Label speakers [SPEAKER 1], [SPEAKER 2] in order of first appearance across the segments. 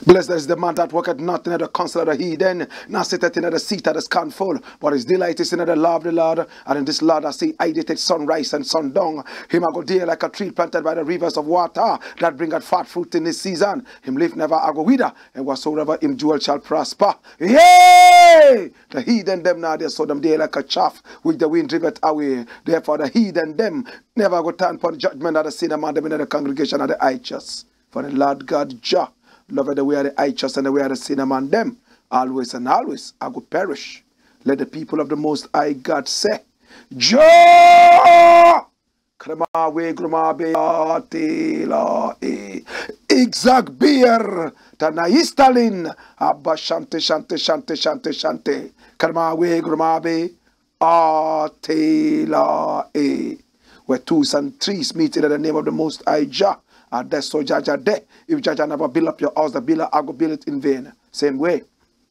[SPEAKER 1] Blessed is the man that worketh not in the counsel of the heathen, nor sitteth in the seat of the scornful, but his delight is in the law of the Lord. And in this Lord I see I did take sunrise and sundown. Him I go dear like a tree planted by the rivers of water, that bringeth fat fruit in his season. Him live never I go wither, and whatsoever him jewel shall prosper. Yea! The heathen them now they saw them there like a chaff, which the wind driveth away. Therefore the heathen them never go turn upon the judgment of the sinner among them in the congregation of the righteous. For the Lord God Jah loveth the way of the righteous and the way of the sinner among them. Always and always I go perish. Let the people of the Most High God say, Jah! Kremawe grumabe atila e exact beer tanaistalin abba shante shante shante shante shante kremawe grumabe atila e. Where twos and threes meet in the name of the Most High Jah, and that's so Jaja there. If Jaja never build up your house, the builder I go build it in vain. Same way.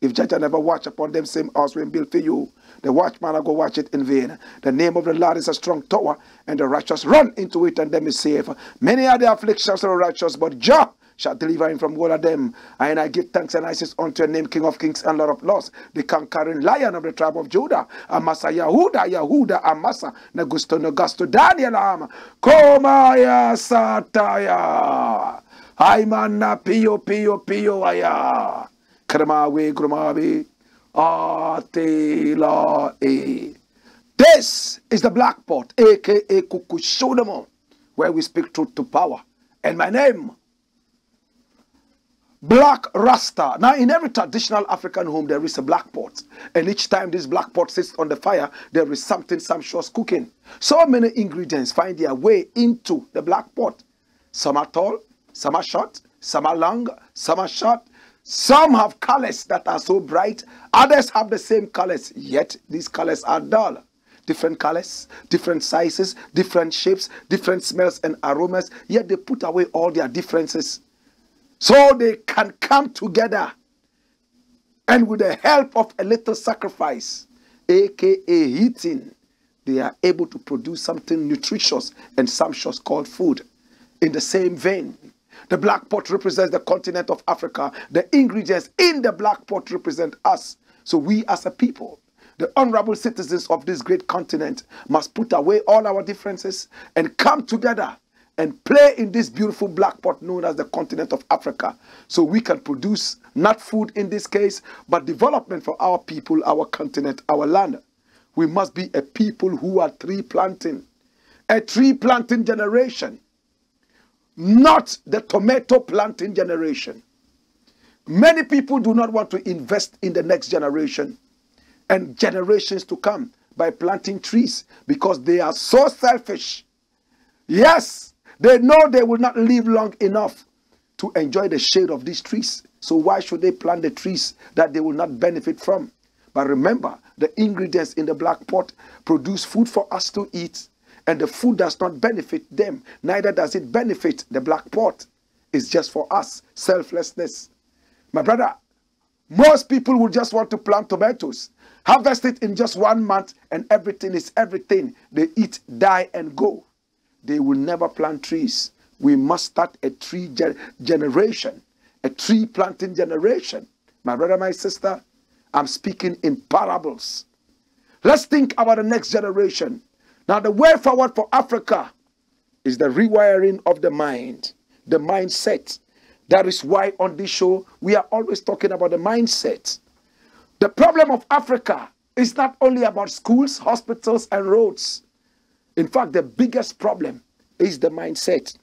[SPEAKER 1] If Jaja never watch upon them same house when built for you, the watchman I go watch it in vain. The name of the Lord is a strong tower, and the righteous run into it, and them is safe. Many are the afflictions of the righteous, but Jah shall deliver him from all of them. And I give thanks and I say unto your name, King of kings and Lord of lords, the conquering lion of the tribe of Judah, Amasa Yahuda, Yahuda, Amasa, Nagusto, Nagasto, Daniel, Komaya Sataya, Aimana, Pio, Pio, Pio, Aya, Kramawe, Grumawe, Atela, E. This is the Black Pot, aka Kukushodamo, where we speak truth to power. And my name, Black Rasta. Now, in every traditional African home, there is a black pot. And each time this black pot sits on the fire, there is something sumptuous cooking. So many ingredients find their way into the black pot. Some are tall, some are short, some are long, some are short. Some have colors that are so bright. Others have the same colors, yet these colors are dull. Different colors, different sizes, different shapes, different smells and aromas. Yet they put away all their differences, so they can come together, and with the help of a little sacrifice, aka eating, they are able to produce something nutritious and sumptuous called food. In the same vein, the black pot represents the continent of Africa. The ingredients in the black pot represent us. So we as a people, the honorable citizens of this great continent, must put away all our differences and come together and play in this beautiful black pot known as the continent of Africa, so we can produce not food in this case, but development for our people, our continent, our land. We must be a people who are tree planting, a tree planting generation, not the tomato planting generation. Many people do not want to invest in the next generation and generations to come by planting trees because they are so selfish. Yes, they know they will not live long enough to enjoy the shade of these trees. So why should they plant the trees that they will not benefit from? But remember, the ingredients in the black pot produce food for us to eat. And the food does not benefit them. Neither does it benefit the black pot. It's just for us. Selflessness. My brother, most people will just want to plant tomatoes, harvest it in just 1 month, and everything is everything. They eat, die, and go. They will never plant trees. We must start a tree generation, a tree planting generation. My brother, my sister, I'm speaking in parables. Let's think about the next generation. Now, the way forward for Africa is the rewiring of the mind, the mindset. That is why on this show, we are always talking about the mindset. The problem of Africa It's not only about schools, hospitals, and roads. In fact, the biggest problem is the mindset.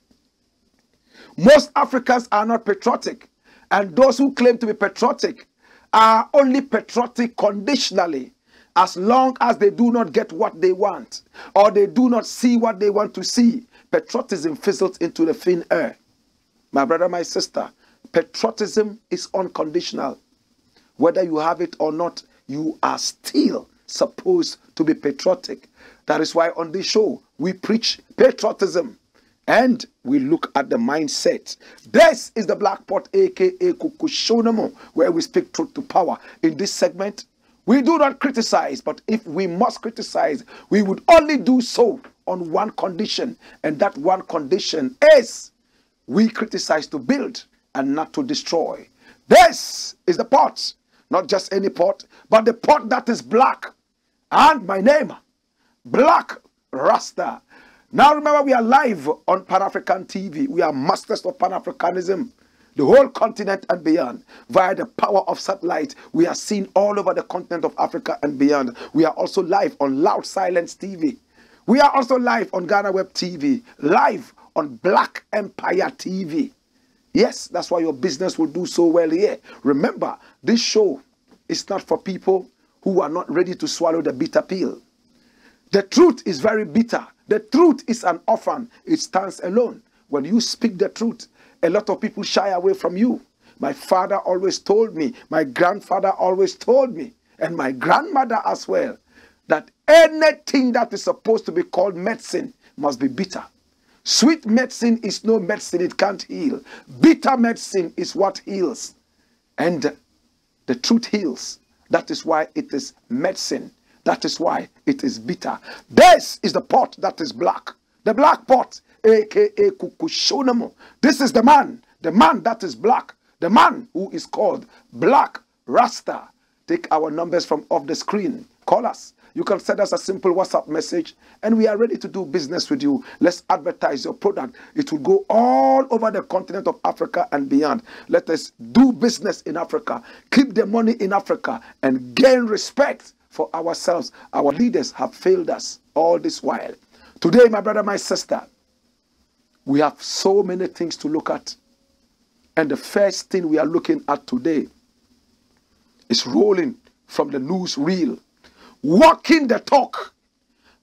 [SPEAKER 1] Most Africans are not patriotic, and those who claim to be patriotic are only patriotic conditionally, as long as they do not get what they want or they do not see what they want to see. Patriotism fizzles into the thin air. My brother, my sister, patriotism is unconditional. Whether you have it or not, you are still supposed to be patriotic. That is why on this show, we preach patriotism and we look at the mindset. This is the Black Pot, aka Kukushonomo, where we speak truth to power. In this segment, we do not criticize, but if we must criticize, we would only do so on one condition. And that one condition is we criticize to build and not to destroy. This is the pot, not just any pot, but the pot that is black. And my name, Black Rasta. Now remember, we are live on Pan-African TV. We are masters of Pan-Africanism. The whole continent and beyond. Via the power of satellite, we are seen all over the continent of Africa and beyond. We are also live on Loud Silence TV. We are also live on Ghana Web TV. Live on Black Empire TV. Yes, that's why your business will do so well here. Remember, this show is not for people who are not ready to swallow the bitter pill. The truth is very bitter. The truth is an orphan. It stands alone. When you speak the truth, a lot of people shy away from you. My father always told me, my grandfather always told me, and my grandmother as well, that anything that is supposed to be called medicine must be bitter. Sweet medicine is no medicine, it can't heal. Bitter medicine is what heals. And the truth heals. That is why it is medicine. That is why it is bitter. This is the pot that is black. The black pot, aka Kukushonomo. This is the man that is black. The man who is called Black Rasta. Take our numbers from off the screen. Call us. You can send us a simple WhatsApp message and we are ready to do business with you. Let's advertise your product. It will go all over the continent of Africa and beyond. Let us do business in Africa, keep the money in Africa, and gain respect for ourselves. Our leaders have failed us all this while. Today, my brother, my sister, we have so many things to look at. And the first thing we are looking at today is rolling from the news reel. Walking the talk.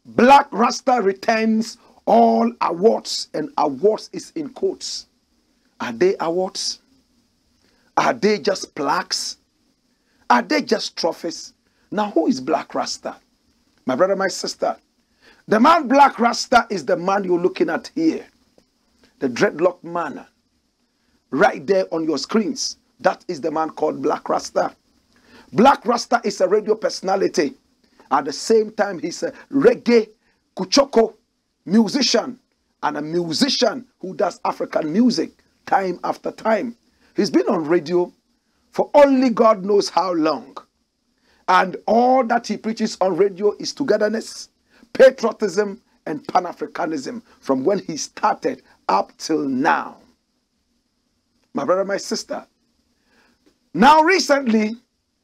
[SPEAKER 1] Black Rasta retains all awards, and awards is in quotes. Are they awards? Are they just plaques? Are they just trophies? Now, who is Black Rasta? My brother, my sister, the man Black Rasta is the man you're looking at here. The dreadlock man. Right there on your screens. That is the man called Black Rasta. Black Rasta is a radio personality. At the same time, he's a reggae, kuchoko musician, and a musician who does African music time after time. He's been on radio for only God knows how long. And all that he preaches on radio is togetherness, patriotism, and Pan-Africanism from when he started up till now. My brother, my sister. Now recently,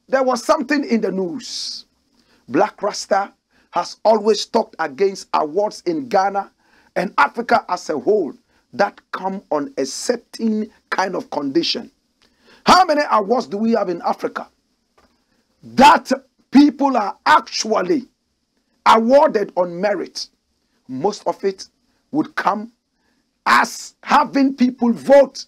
[SPEAKER 1] there was something in the news. Black Rasta has always talked against awards in Ghana and Africa as a whole that come on a certain kind of condition. How many awards do we have in Africa that people are actually awarded on merit? Most of it would come as having people vote,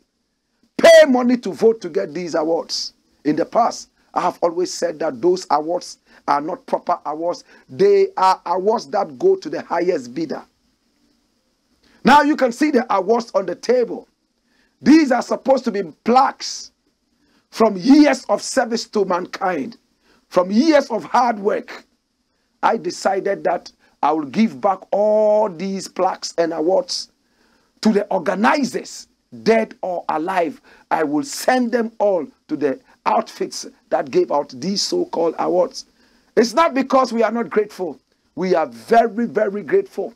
[SPEAKER 1] pay money to vote to get these awards. In the past, I have always said that those awards are not proper awards. They are awards that go to the highest bidder. Now you can see the awards on the table. These are supposed to be plaques from years of service to mankind, from years of hard work. I decided that I will give back all these plaques and awards to the organizers, dead or alive. I will send them all to the outfits that gave out these so-called awards. It's not because we are not grateful. We are very, very grateful.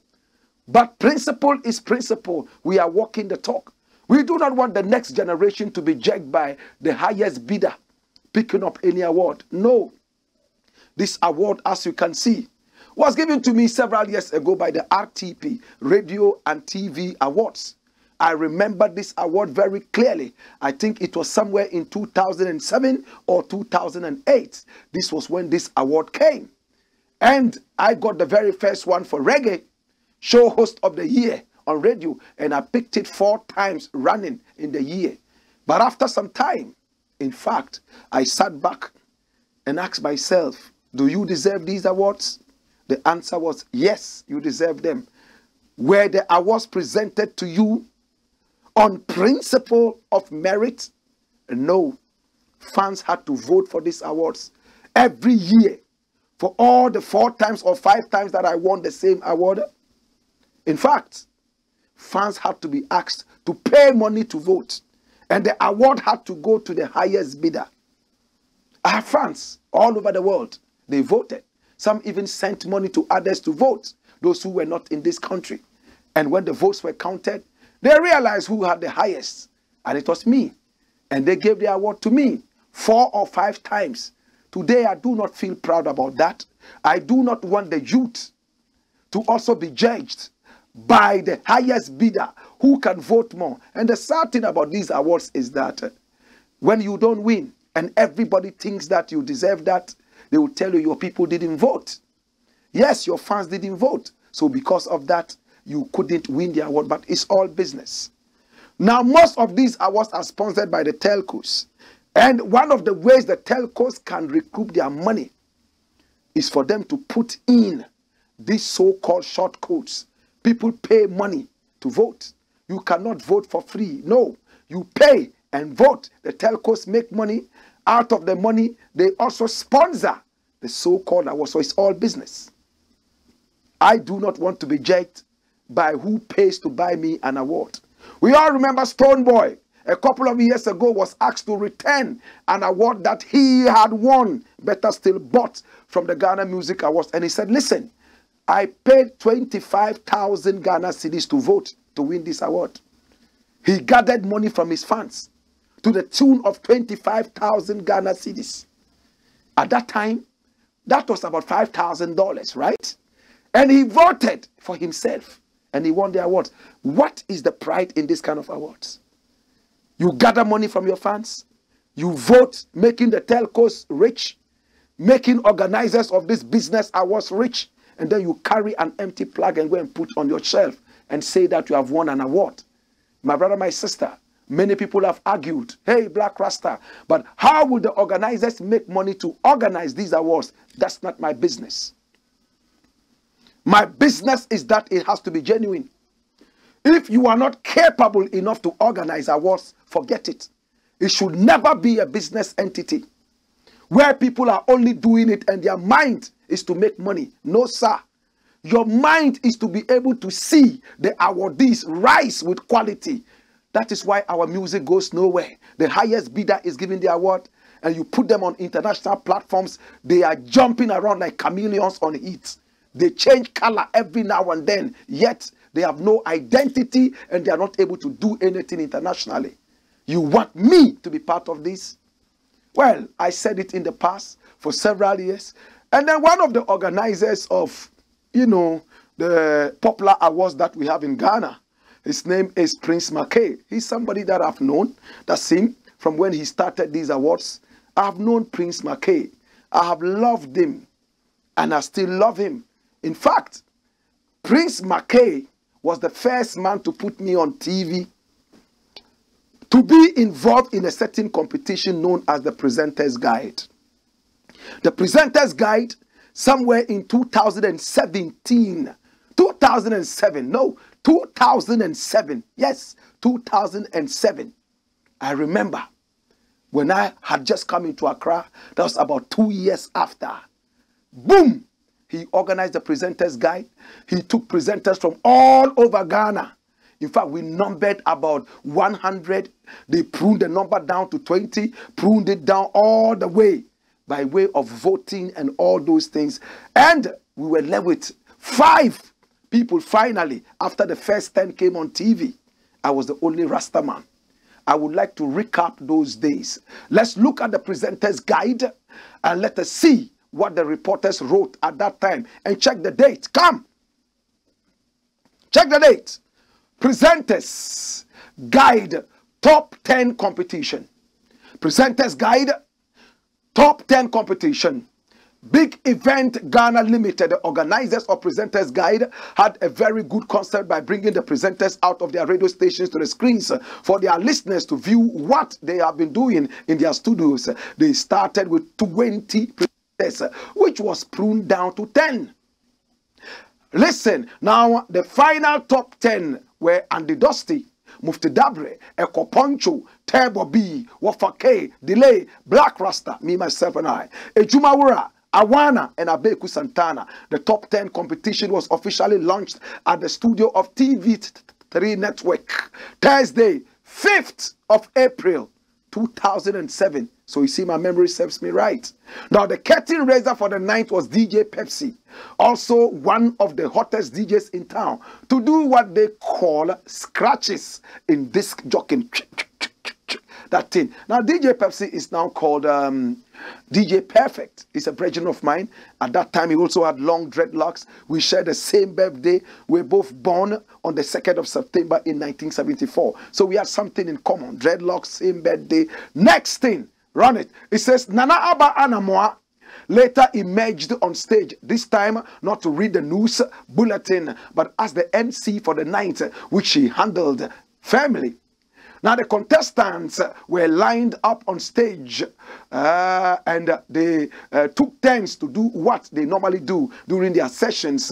[SPEAKER 1] But principle is principle. We are walking the talk. We do not want the next generation to be judged by the highest bidder picking up any award. No. This award, as you can see, was given to me several years ago by the RTP, Radio and TV Awards. I remember this award very clearly. I think it was somewhere in 2007 or 2008. This was when this award came. And I got the very first one for Reggae Show Host of the Year on radio. And I picked it 4 times running in the year. But after some time, in fact, I sat back and asked myself, do you deserve these awards? The answer was, yes, you deserve them. Were the awards presented to you on principle of merit? No. Fans had to vote for these awards every year for all the 4 times or 5 times that I won the same award. In fact, fans had to be asked to pay money to vote, and the award had to go to the highest bidder. I have fans all over the world. They voted. Some even sent money to others to vote, those who were not in this country. And when the votes were counted, they realized who had the highest, and it was me. And they gave the award to me 4 or 5 times. Today, I do not feel proud about that. I do not want the youth to also be judged by the highest bidder who can vote more. And the sad thing about these awards is that when you don't win and everybody thinks that you deserve that, they will tell you your people didn't vote. Yes, your fans didn't vote. So because of that, you couldn't win the award, but it's all business. Now, most of these awards are sponsored by the telcos. And one of the ways the telcos can recoup their money is for them to put in these so-called short codes. People pay money to vote. You cannot vote for free. No, you pay and vote. The telcos make money. Out of the money, they also sponsor the so-called awards. So it's all business. I do not want to be judged by who pays to buy me an award. We all remember Stonebwoy. A couple of years ago was asked to return an award that he had won, better still bought from the Ghana Music Awards. And he said, listen, I paid 25,000 Ghana cedis to vote to win this award. He gathered money from his fans to the tune of 25,000 Ghana cedis. At that time, that was about $5,000, right? And he voted for himself and he won the award. What is the pride in this kind of awards? You gather money from your fans, you vote, making the telcos rich, making organizers of this business awards rich, and then you carry an empty plug and go and put on your shelf and say that you have won an award. My brother, my sister, many people have argued, hey, Black Rasta, but how will the organizers make money to organize these awards? That's not my business. My business is that it has to be genuine. If you are not capable enough to organize awards, forget it. It should never be a business entity where people are only doing it and their mind is to make money. No, sir. Your mind is to be able to see the awardees rise with quality. That is why our music goes nowhere. The highest bidder is giving the award, and you put them on international platforms. They are jumping around like chameleons on heat. They change color every now and then, yet they have no identity and they are not able to do anything internationally. You want me to be part of this? Well, I said it in the past for several years. And then one of the organizers of, the popular awards that we have in Ghana, his name is Prince Mackay. He's somebody that I've known. That's him from when he started these awards. I've known Prince Mackay. I have loved him and I still love him. In fact, Prince Mackay was the first man to put me on TV to be involved in a certain competition known as the Presenter's Guide. The Presenter's Guide, somewhere in 2007. Yes, 2007. I remember when I had just come into Accra, that was about 2 years after. Boom! He organized the Presenter's Guide. He took presenters from all over Ghana. In fact, we numbered about 100. They pruned the number down to 20, pruned it down all the way by way of voting and all those things. And we were left with 5 people finally. After the first 10 came on TV, I was the only Rasta man. I would like to recap those days. Let's look at the Presenter's Guide and let us see what the reporters wrote at that time and check the date. Come. Check the date. Presenters Guide Top 10 Competition. Presenters Guide Top 10 Competition. Big Event Ghana Limited, the organizers of Presenters Guide, had a very good concept by bringing the presenters out of their radio stations to the screens for their listeners to view what they have been doing in their studios. They started with 20 presenters, which was pruned down to 10. Listen, now the final top 10 were Andy Dusty, Mufti Dabre, Eko Poncho, Turbo B, Wafa K, Delay, Black Rasta, me, myself, and I. Ejumawura, Awana, and Abeku Santana. The top 10 competition was officially launched at the studio of TV3 Network, Thursday, 5th of April, 2007. So you see, my memory serves me right. Now, the curtain raiser for the night was DJ Pepsi, also one of the hottest DJs in town, to do what they call scratches in disc jockeying. That thing. Now, DJ Pepsi is now called DJ Perfect. He's a brethren of mine. At that time, he also had long dreadlocks. We shared the same birthday. We were both born on the 2nd of September in 1974. So we had something in common. Dreadlocks, same birthday. Next thing, run it. It says, Nana Abba Anamoa later emerged on stage, this time not to read the news bulletin, but as the MC for the night, which she handled firmly. Now, the contestants were lined up on stage and they took turns to do what they normally do during their sessions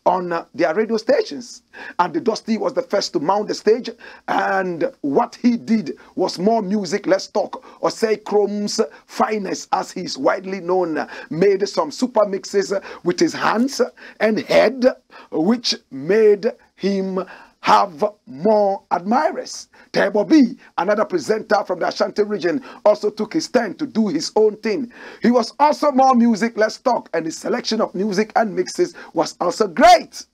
[SPEAKER 1] on their radio stations. And the Dusty was the first to mount the stage, and what he did was more music, less talk, or say Chrome's finest, as he's widely known, made some super mixes with his hands and head, which made him have more admirers. Turbo B, another presenter from the Ashanti region, also took his turn to do his own thing. He was also more music, less talk, and his selection of music and mixes was also great.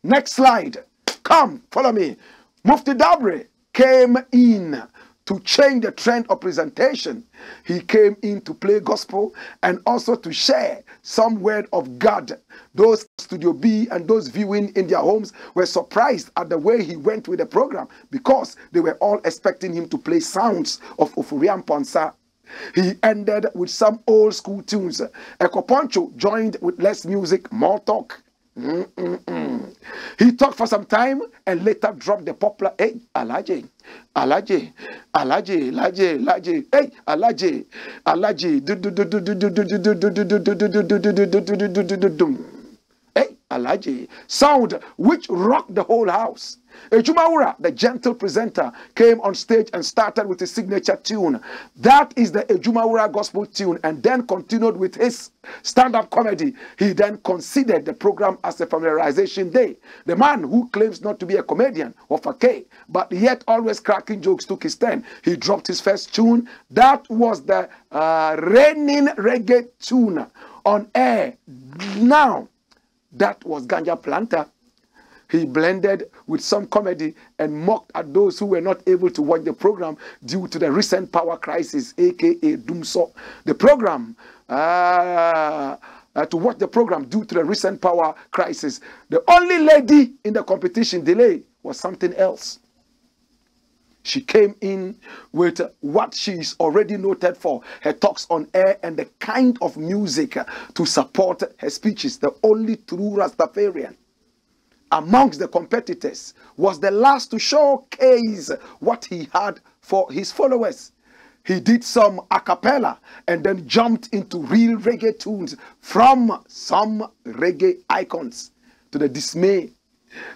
[SPEAKER 1] Next slide. Come, follow me. Mufti Dabre came in to change the trend of presentation. He came in to play gospel and also to share some word of God. Those Studio B and those viewing in their homes were surprised at the way he went with the program, because they were all expecting him to play sounds of Ofurian Ponsa. He ended with some old school tunes. Eko Poncho joined with less music, more talk. He talked for some time and later dropped the popular, hey, Alaje, Alaje, Alaje, Alaje, Alaje, hey, Alaje, Alaje, hey, Alaje, sound which rocked the whole house. Ejumawura, the gentle presenter, came on stage and started with his signature tune. That is the Ejumawura gospel tune, and then continued with his stand-up comedy. He then considered the program as a familiarization day. The man who claims not to be a comedian or K, but yet always cracking jokes, took his turn. He dropped his first tune. That was the raining reggae tune on air. Now, that was Ganja Planta. He blended with some comedy and mocked at those who were not able to watch the program due to the recent power crisis, aka Doomso. The program, to watch the program due to the recent power crisis. The only lady in the competition, Delay, was something else. She came in with what she is already noted for, her talks on air and the kind of music to support her speeches. The only true Rastafarian amongst the competitors was the last to showcase what he had for his followers. He did some a cappella and then jumped into real reggae tunes from some reggae icons, to the dismay,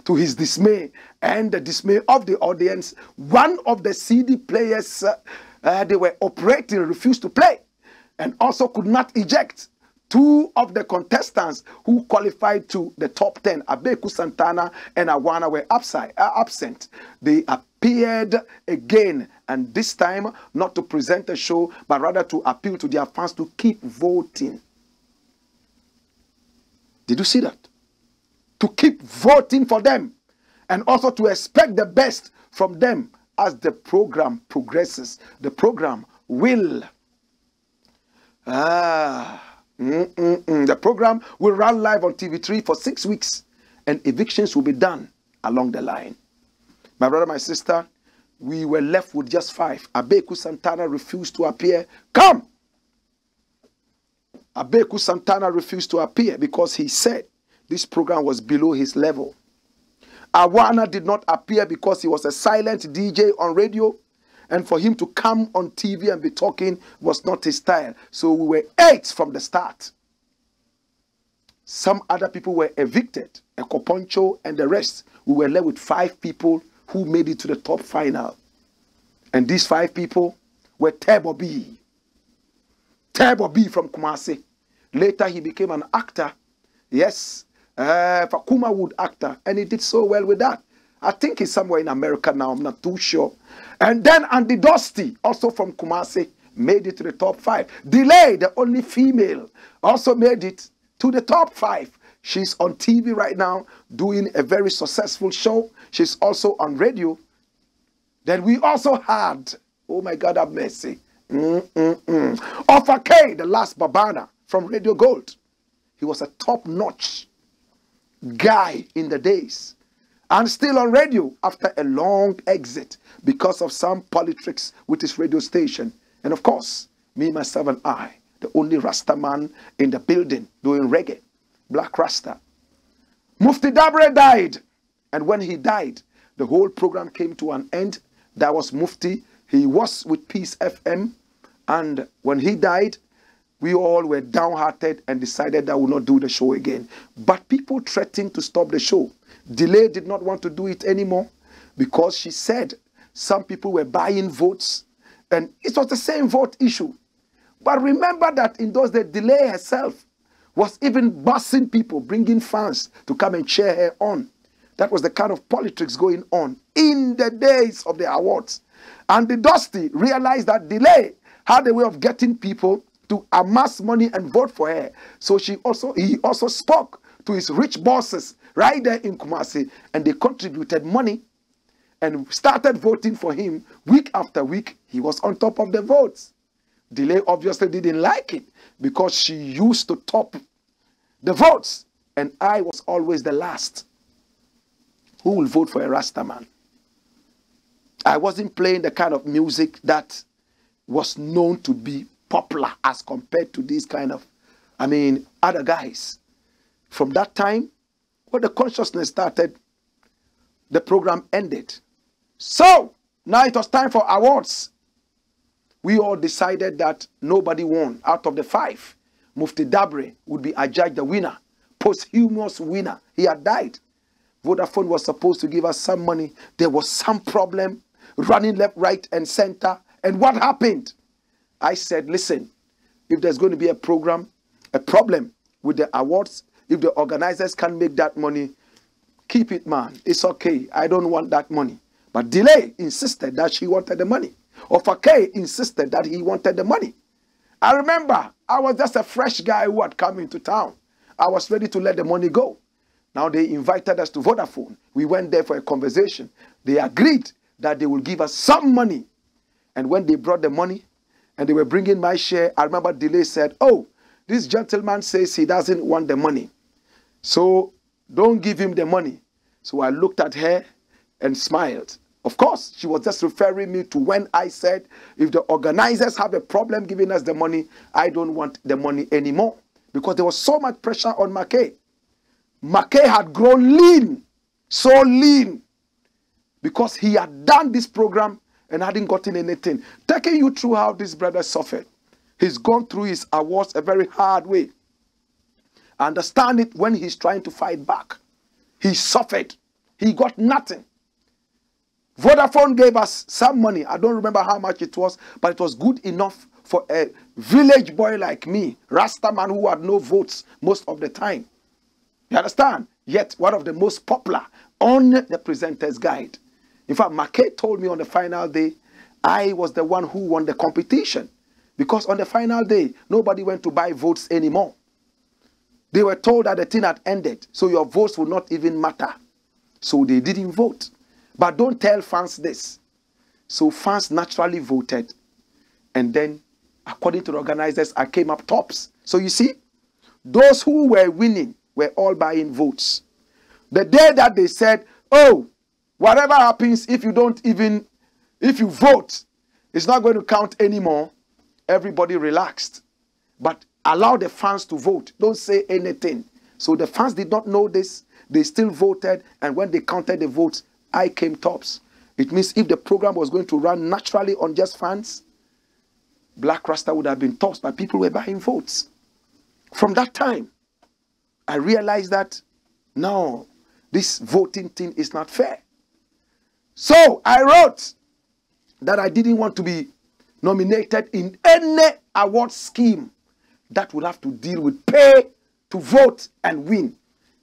[SPEAKER 1] to his dismay and the dismay of the audience. One of the CD players they were operating refused to play and also could not eject. Two of the contestants who qualified to the top 10, Abeku Santana and Awana, were absent. They appeared again, and this time not to present a show, but rather to appeal to their fans to keep voting. Did you see that? To keep voting for them, and also to expect the best from them as the program progresses. The program will The program will run live on TV3 for 6 weeks, and evictions will be done along the line. My brother, my sister, we were left with just 5. Abeku Santana refused to appear. Come! Abeku Santana refused to appear because he said this program was below his level. Awana did not appear because he was a silent DJ on radio, and for him to come on TV and be talking was not his style. So we were 8 from the start. Some other people were evicted, Ekoponcho and the rest. We were left with 5 people who made it to the top final. And these 5 people were Tebo B. Tebo B from Kumasi. Later he became an actor. Yes, Fakuma Wood actor. And he did so well with that. I think he's somewhere in America now. I'm not too sure. And then Andy Dusty, also from Kumasi, made it to the top 5. Delay, the only female, also made it to the top 5. She's on TV right now doing a very successful show. She's also on radio. Then we also had, oh my God, have mercy, Offer K, the last Babana from Radio Gold. He was a top-notch guy in the days. And still on radio after a long exit because of some politics with his radio station. And of course, me, myself, and I, the only Rasta man in the building doing reggae, Black Rasta. Mufti Dabre died. And when he died, the whole program came to an end. That was Mufti. He was with Peace FM. And when he died, we all were downhearted and decided that we would not do the show again. But people threatened to stop the show. Delay did not want to do it anymore because she said some people were buying votes. And it was the same vote issue. But remember that in those days, Delay herself was even busing people, bringing fans to come and cheer her on. That was the kind of politics going on in the days of the awards. And the Dusty realized that Delay had a way of getting people to amass money and vote for her. So he also spoke to his rich bosses right there in Kumasi, and they contributed money and started voting for him week after week. He was on top of the votes. Delay obviously didn't like it because she used to top the votes, and I was always the last. Who will vote for a Rasta man? I wasn't playing the kind of music that was known to be popular as compared to these kind of, other guys. From that time, when the consciousness started, the program ended. So, now it was time for awards. We all decided that nobody won. Out of the 5, Mufti Dabre would be adjudged the winner, posthumous winner. He had died. Vodafone was supposed to give us some money. There was some problem, running left, right, and center. And what happened? I said, listen, if there's going to be a problem with the awards, if the organizers can't make that money, keep it, man. It's okay. I don't want that money. But Delay insisted that she wanted the money. Offer K insisted that he wanted the money. I remember I was just a fresh guy who had come into town. I was ready to let the money go. Now they invited us to Vodafone. We went there for a conversation. They agreed that they will give us some money. And when they brought the money and they were bringing my share, I remember Delay said, oh, this gentleman says he doesn't want the money. So don't give him the money. So I looked at her and smiled. Of course, she was just referring me to when I said, if the organizers have a problem giving us the money, I don't want the money anymore. Because there was so much pressure on McKay. McKay had grown lean, so lean, because he had done this program and hadn't gotten anything. Taking you through how this brother suffered. He's gone through his awards a very hard way. Understand it when he's trying to fight back. He suffered. He got nothing. Vodafone gave us some money. I don't remember how much it was, but it was good enough for a village boy like me, Rasta man who had no votes most of the time. You understand? Yet one of the most popular on the presenter's guide. In fact, McKay told me on the final day, I was the one who won the competition. Because on the final day, nobody went to buy votes anymore. They were told that the thing had ended, so your votes would not even matter. So they didn't vote. But don't tell fans this. So fans naturally voted. And then, according to the organizers, I came up tops. So you see, those who were winning were all buying votes. The day that they said, oh, whatever happens, if you vote, it's not going to count anymore, everybody relaxed. But allow the fans to vote. Don't say anything. So the fans did not know this. They still voted. And when they counted the votes, I came tops. It means if the program was going to run naturally on just fans, Black Rasta would have been tops, but people were buying votes. From that time, I realized that, no, this voting thing is not fair. So I wrote that I didn't want to be nominated in any award scheme that would have to deal with pay to vote and win.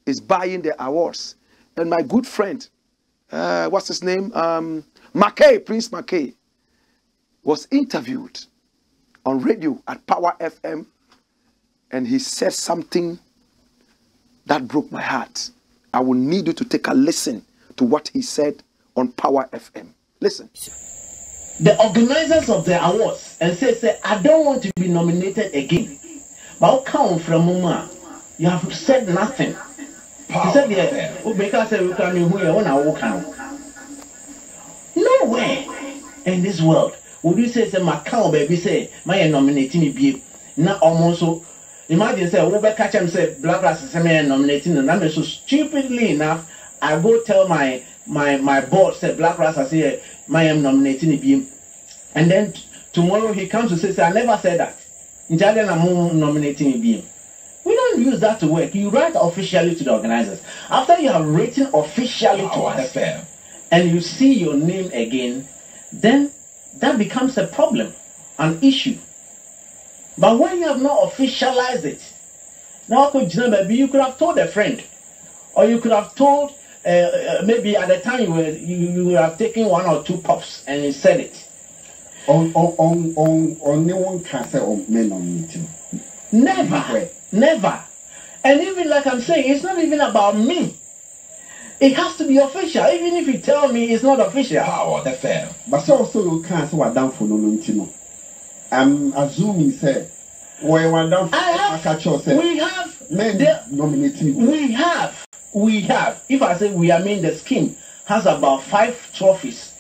[SPEAKER 1] Is buying the awards. And my good friend, what's his name? McKay, Prince McKay, was interviewed on radio at Power FM, and he said something that broke my heart. I will need you to take a listen to what he said on Power FM. Listen.
[SPEAKER 2] The organizers of the awards and say, I don't want to be nominated again. But come from Muma, you have said nothing. He said, yeah, nowhere in this world would you say, my cow baby say, my nominating me be not almost so. Imagine say, over catch him say, Black Rasta say, me nominating, and I'm so stupidly enough, I go tell my boss, say, Black Rasta say, my nominating me, and then tomorrow he comes to say, I never said that. I'm nominating me. We don't use that to work. You write officially to the organizers. After you have written officially to us, and you see your name again, then that becomes a problem, an issue. But when you have not officialized it, now maybe you could have told a friend, or you could have told maybe at the time you would have taken 1 or 2 puffs and you said it.
[SPEAKER 3] On no one can say men on meeting.
[SPEAKER 2] Never. And even like I'm saying, it's not even about me. It has to be official. Even if you tell me it's not official.
[SPEAKER 3] Power the fair. But so you can't say what down for no. I'm assuming say why one down for
[SPEAKER 2] we have
[SPEAKER 3] men nominating.
[SPEAKER 2] We have. If I say we, I mean the scheme has about 5 trophies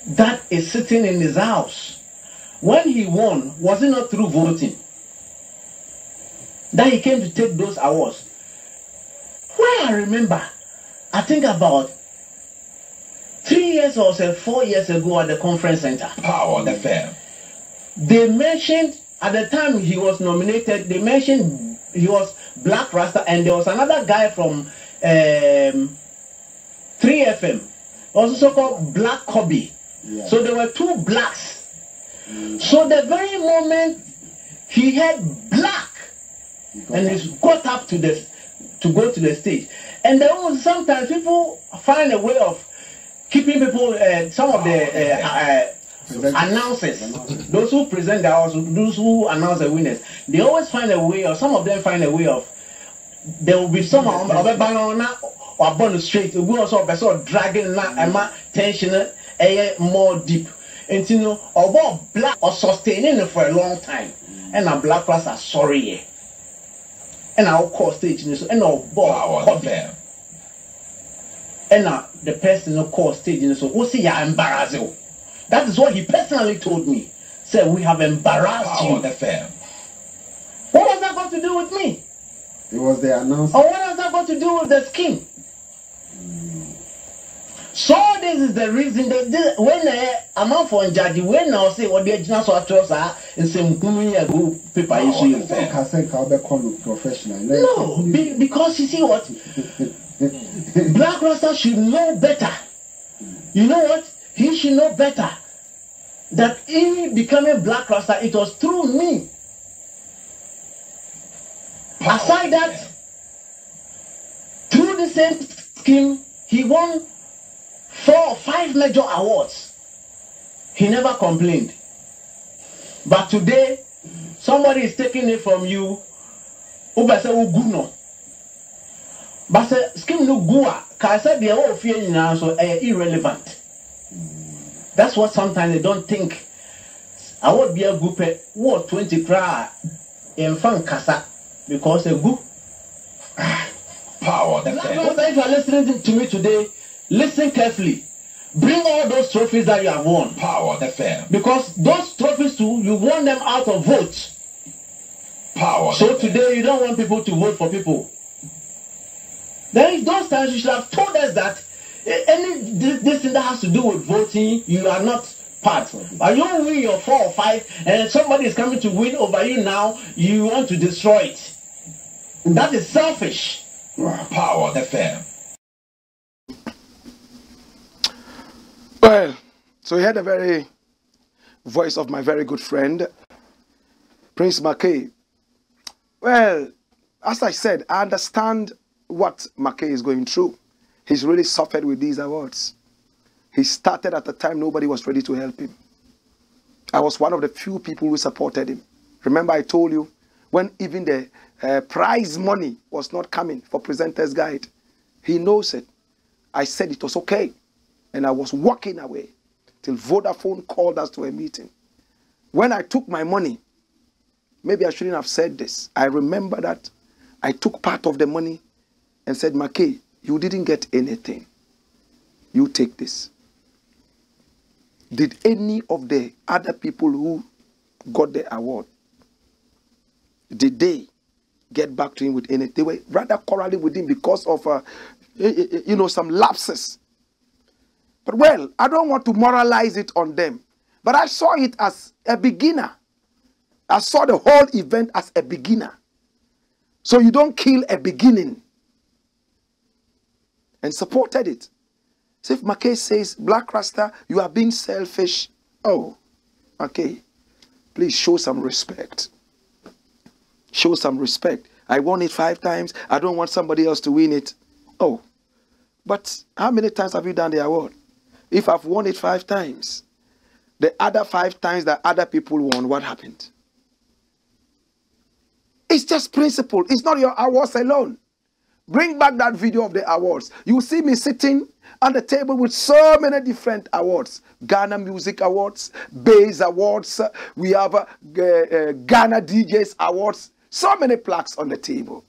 [SPEAKER 2] that is sitting in his house. When he won, was it not through voting that he came to take those awards? Where I remember, I think about 3 years or so, 4 years ago at the conference center.
[SPEAKER 3] Power the fair.
[SPEAKER 2] They mentioned at the time he was nominated, they mentioned he was Black Rasta, and there was another guy from 3FM, also called Black Kobe. Yeah. So there were 2 blacks. So the very moment he had black, and he got up to go to the stage, and there was sometimes people find a way of keeping people. Some of the announcers, those who present the awards, those who announce the winners, they always find a way, or some of them find a way of. There will be some of a banana or born straight. We also be dragging na tension more deep. And you know, or black or sustaining it for a long time. And a Black Rasta sorry. And I'll call stage and I'll ball. And the person who called stage so what's he embarrassing? That is what he personally told me. Said we have embarrassed you. What has that got to do with me?
[SPEAKER 3] It was the announcement.
[SPEAKER 2] Or what has that got to do with the scheme? So this is the reason that when I'm out for judge, when I say what the original so actors are in some go paper issue.
[SPEAKER 3] Professional.
[SPEAKER 2] No, because you see what? Black Rasta should know better. You know what? He should know better. That in becoming Black Rasta, it was through me. Aside that, through the same scheme, he won 4 or 5 major awards. He never complained. But today, somebody is taking it from you. But scheme no gua, because they are all feeling now so irrelevant. That's what sometimes they don't think. I would be a group what 20 cry in fun casa. because a good
[SPEAKER 4] Power
[SPEAKER 2] If
[SPEAKER 4] FM.
[SPEAKER 2] you are listening to me today, listen carefully. Bring all those trophies that you have won.
[SPEAKER 4] Power FM.
[SPEAKER 2] Because those trophies too, you won them out of votes.
[SPEAKER 4] Power
[SPEAKER 2] So
[SPEAKER 4] FM.
[SPEAKER 2] today you don't want people to vote for people. Then those times you should have told us that this thing that has to do with voting, you are not part. Are you win your 4 or 5 and somebody is coming to win over you now, you want to destroy it. That is selfish.
[SPEAKER 4] Power FM.
[SPEAKER 1] Well, so you heard the very voice of my very good friend, Prince Mackay. Well, as I said, I understand what Mackay is going through. He's really suffered with these awards. He started at a time nobody was ready to help him. I was one of the few people who supported him. Remember I told you, when even the prize money was not coming for Presenter's Guide, he knows it. I said it was okay. And I was walking away till Vodafone called us to a meeting. When I took my money, maybe I shouldn't have said this. I remember that I took part of the money and said, Mackay, you didn't get anything. You take this. Did any of the other people who got the award, did they get back to him with anything? They were rather quarreling with him because of, some lapses. But well, I don't want to moralize it on them. But I saw it as a beginner. I saw the whole event as a beginner. So you don't kill a beginning. And supported it. So if Mackay says, Black Rasta, you are being selfish. Oh, Mackay, please show some respect. Show some respect. I won it 5 times. I don't want somebody else to win it. Oh, but how many times have you done the award? If I've won it 5 times, the other 5 times that other people won, what happened? It's just principle. It's not your awards alone. Bring back that video of the awards. You see me sitting on the table with so many different awards. Ghana Music Awards, Bass Awards, we have Ghana DJs Awards. So many plaques on the table.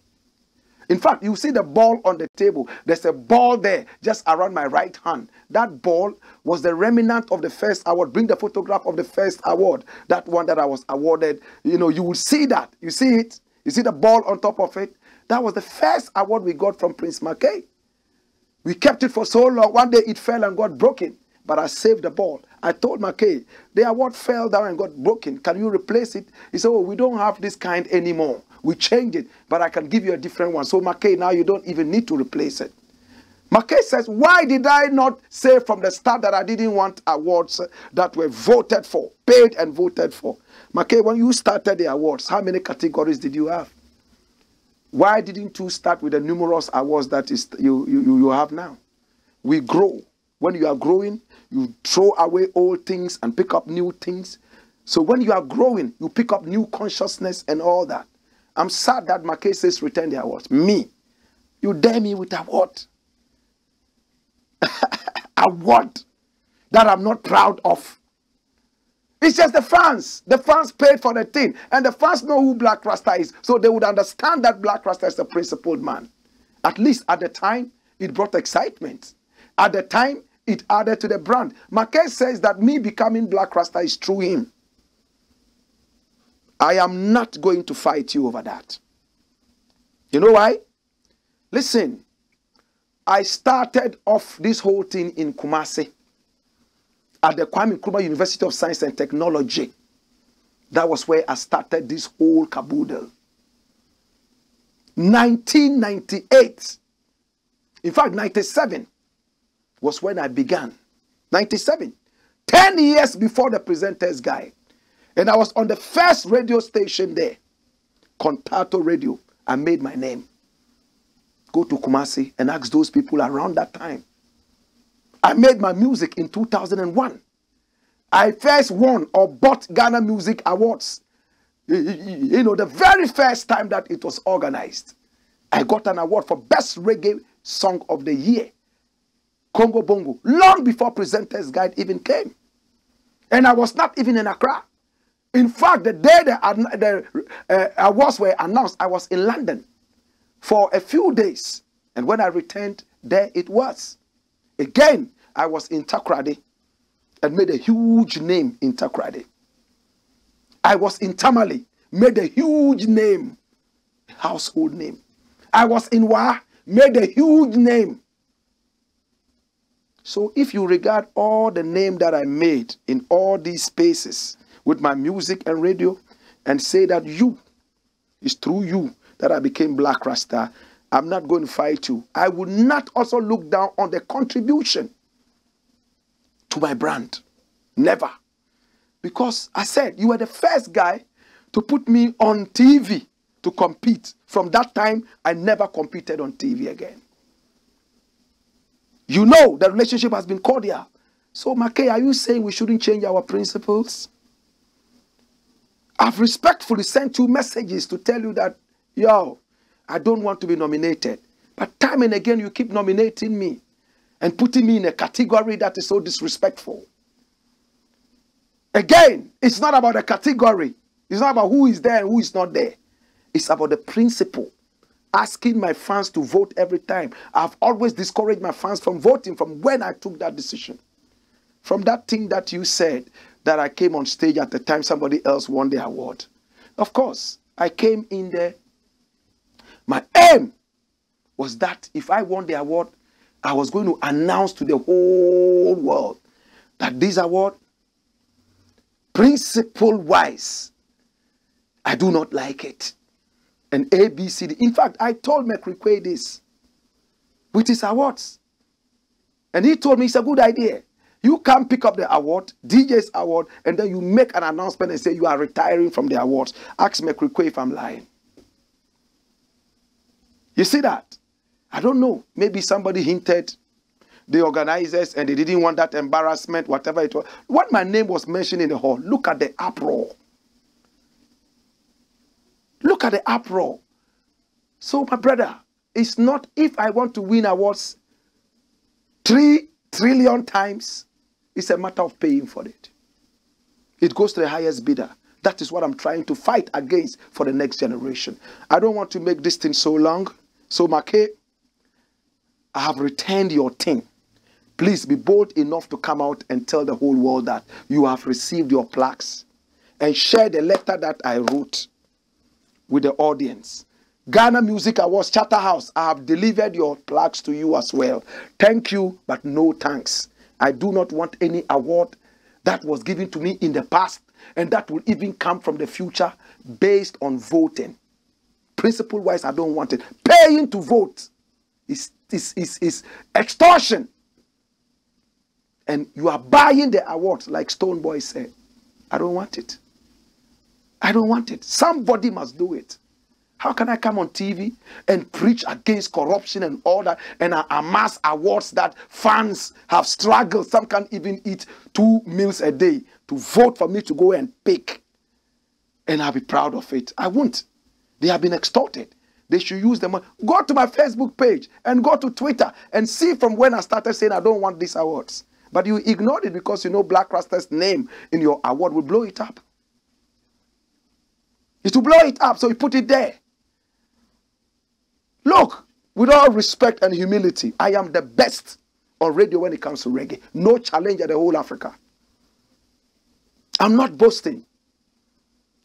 [SPEAKER 1] In fact, you see the ball on the table. There's a ball there just around my right hand. That ball was the remnant of the first award. Bring the photograph of the first award. That one that I was awarded. You will see that. You see it? You see the ball on top of it? That was the first award we got from Prince Mackay. We kept it for so long. One day it fell and got broken. But I saved the ball. I told Mackay, the award fell down and got broken. Can you replace it? He said, oh, we don't have this kind anymore. We changed it, but I can give you a different one. So Mackay, now you don't even need to replace it. Mackay says, why did I not say from the start that I didn't want awards that were voted for, paid and voted for? Mackay, when you started the awards, how many categories did you have? Why didn't you start with the numerous awards that you have now? We grow. When you are growing, you throw away old things and pick up new things. So when you are growing, you pick up new consciousness and all that. I'm sad that Mackay says return the awards. Me, you dare me with award. Award that I'm not proud of. It's just the fans. The fans paid for the thing. And the fans know who Black Rasta is. So they would understand that Black Rasta is the principled man. At least at the time, it brought excitement. At the time, it added to the brand. Mackay says that me becoming Black Rasta is through him. I am not going to fight you over that. You know why? Listen, I started off this whole thing in Kumasi at the Kwame Nkrumah University of Science and Technology. That was where I started this whole caboodle. 1998. In fact, 97 was when I began. 97. 10 years before the Presenter's Guide. And I was on the first radio station there, Contato Radio. I made my name. Go to Kumasi and ask those people around that time. I made my music in 2001. I first won or bought Ghana Music Awards. The very first time that it was organized. I got an award for Best Reggae Song of the Year. Congo Bongo. Long before Presenter's Guide even came. And I was not even in Accra. In fact, the day the awards were announced, I was in London for a few days. And when I returned, there it was. Again, I was in Takoradi and made a huge name in Takoradi. I was in Tamale, made a huge name, household name. I was in Wa, made a huge name. So if you regard all the name that I made in all these spaces with my music and radio and say that it's through you that I became Black Rasta, I'm not going to fight you. I will not also look down on the contribution to my brand. Never. Because I said, you were the first guy to put me on TV to compete. From that time, I never competed on TV again. You know the relationship has been cordial. So, Mackay, are you saying we shouldn't change our principles? I've respectfully sent you messages to tell you that, yo, I don't want to be nominated. But time and again, you keep nominating me and putting me in a category that is so disrespectful. Again, it's not about the category. It's not about who is there and who is not there. It's about the principle. Asking my fans to vote every time. I've always discouraged my fans from voting from when I took that decision. From that thing that you said, that I came on stage at the time somebody else won the award. Of course, I came in there. My aim was that if I won the award, I was going to announce to the whole world that this award, principle-wise, I do not like it. And ABCD. In fact, I told McRequay this with his awards. And he told me it's a good idea. You can pick up the award, DJ's award, and then you make an announcement and say you are retiring from the awards. Ask McRequay if I'm lying. You see that? I don't know. Maybe somebody hinted the organizers and they didn't want that embarrassment, whatever it was. When my name was mentioned in the hall, look at the uproar. Look at the uproar. So, my brother, it's not if I want to win awards 3 trillion times, it's a matter of paying for it. It goes to the highest bidder. That is what I'm trying to fight against for the next generation. I don't want to make this thing so long. So, Mackay, I have returned your thing. Please be bold enough to come out and tell the whole world that you have received your plaques and share the letter that I wrote with the audience. Ghana Music Awards, Charterhouse, I have delivered your plaques to you as well. Thank you, but no thanks. I do not want any award that was given to me in the past and that will even come from the future based on voting. Principle-wise, I don't want it. Paying to vote is extortion. And you are buying the awards like Stonebwoy said. I don't want it. I don't want it. Somebody must do it. How can I come on TV and preach against corruption and all that and I amass awards that fans have struggled? Some can't even eat 2 meals a day to vote for me to go and pick. And I'll be proud of it. I won't. They have been extorted. They should use the money. Go to my Facebook page and go to Twitter and see from when I started saying I don't want these awards. But you ignored it because you know Black Rasta's name in your award will blow it up. It will blow it up, so you put it there. Look, with all respect and humility, I am the best on radio when it comes to reggae. No challenge at the whole Africa. I'm not boasting.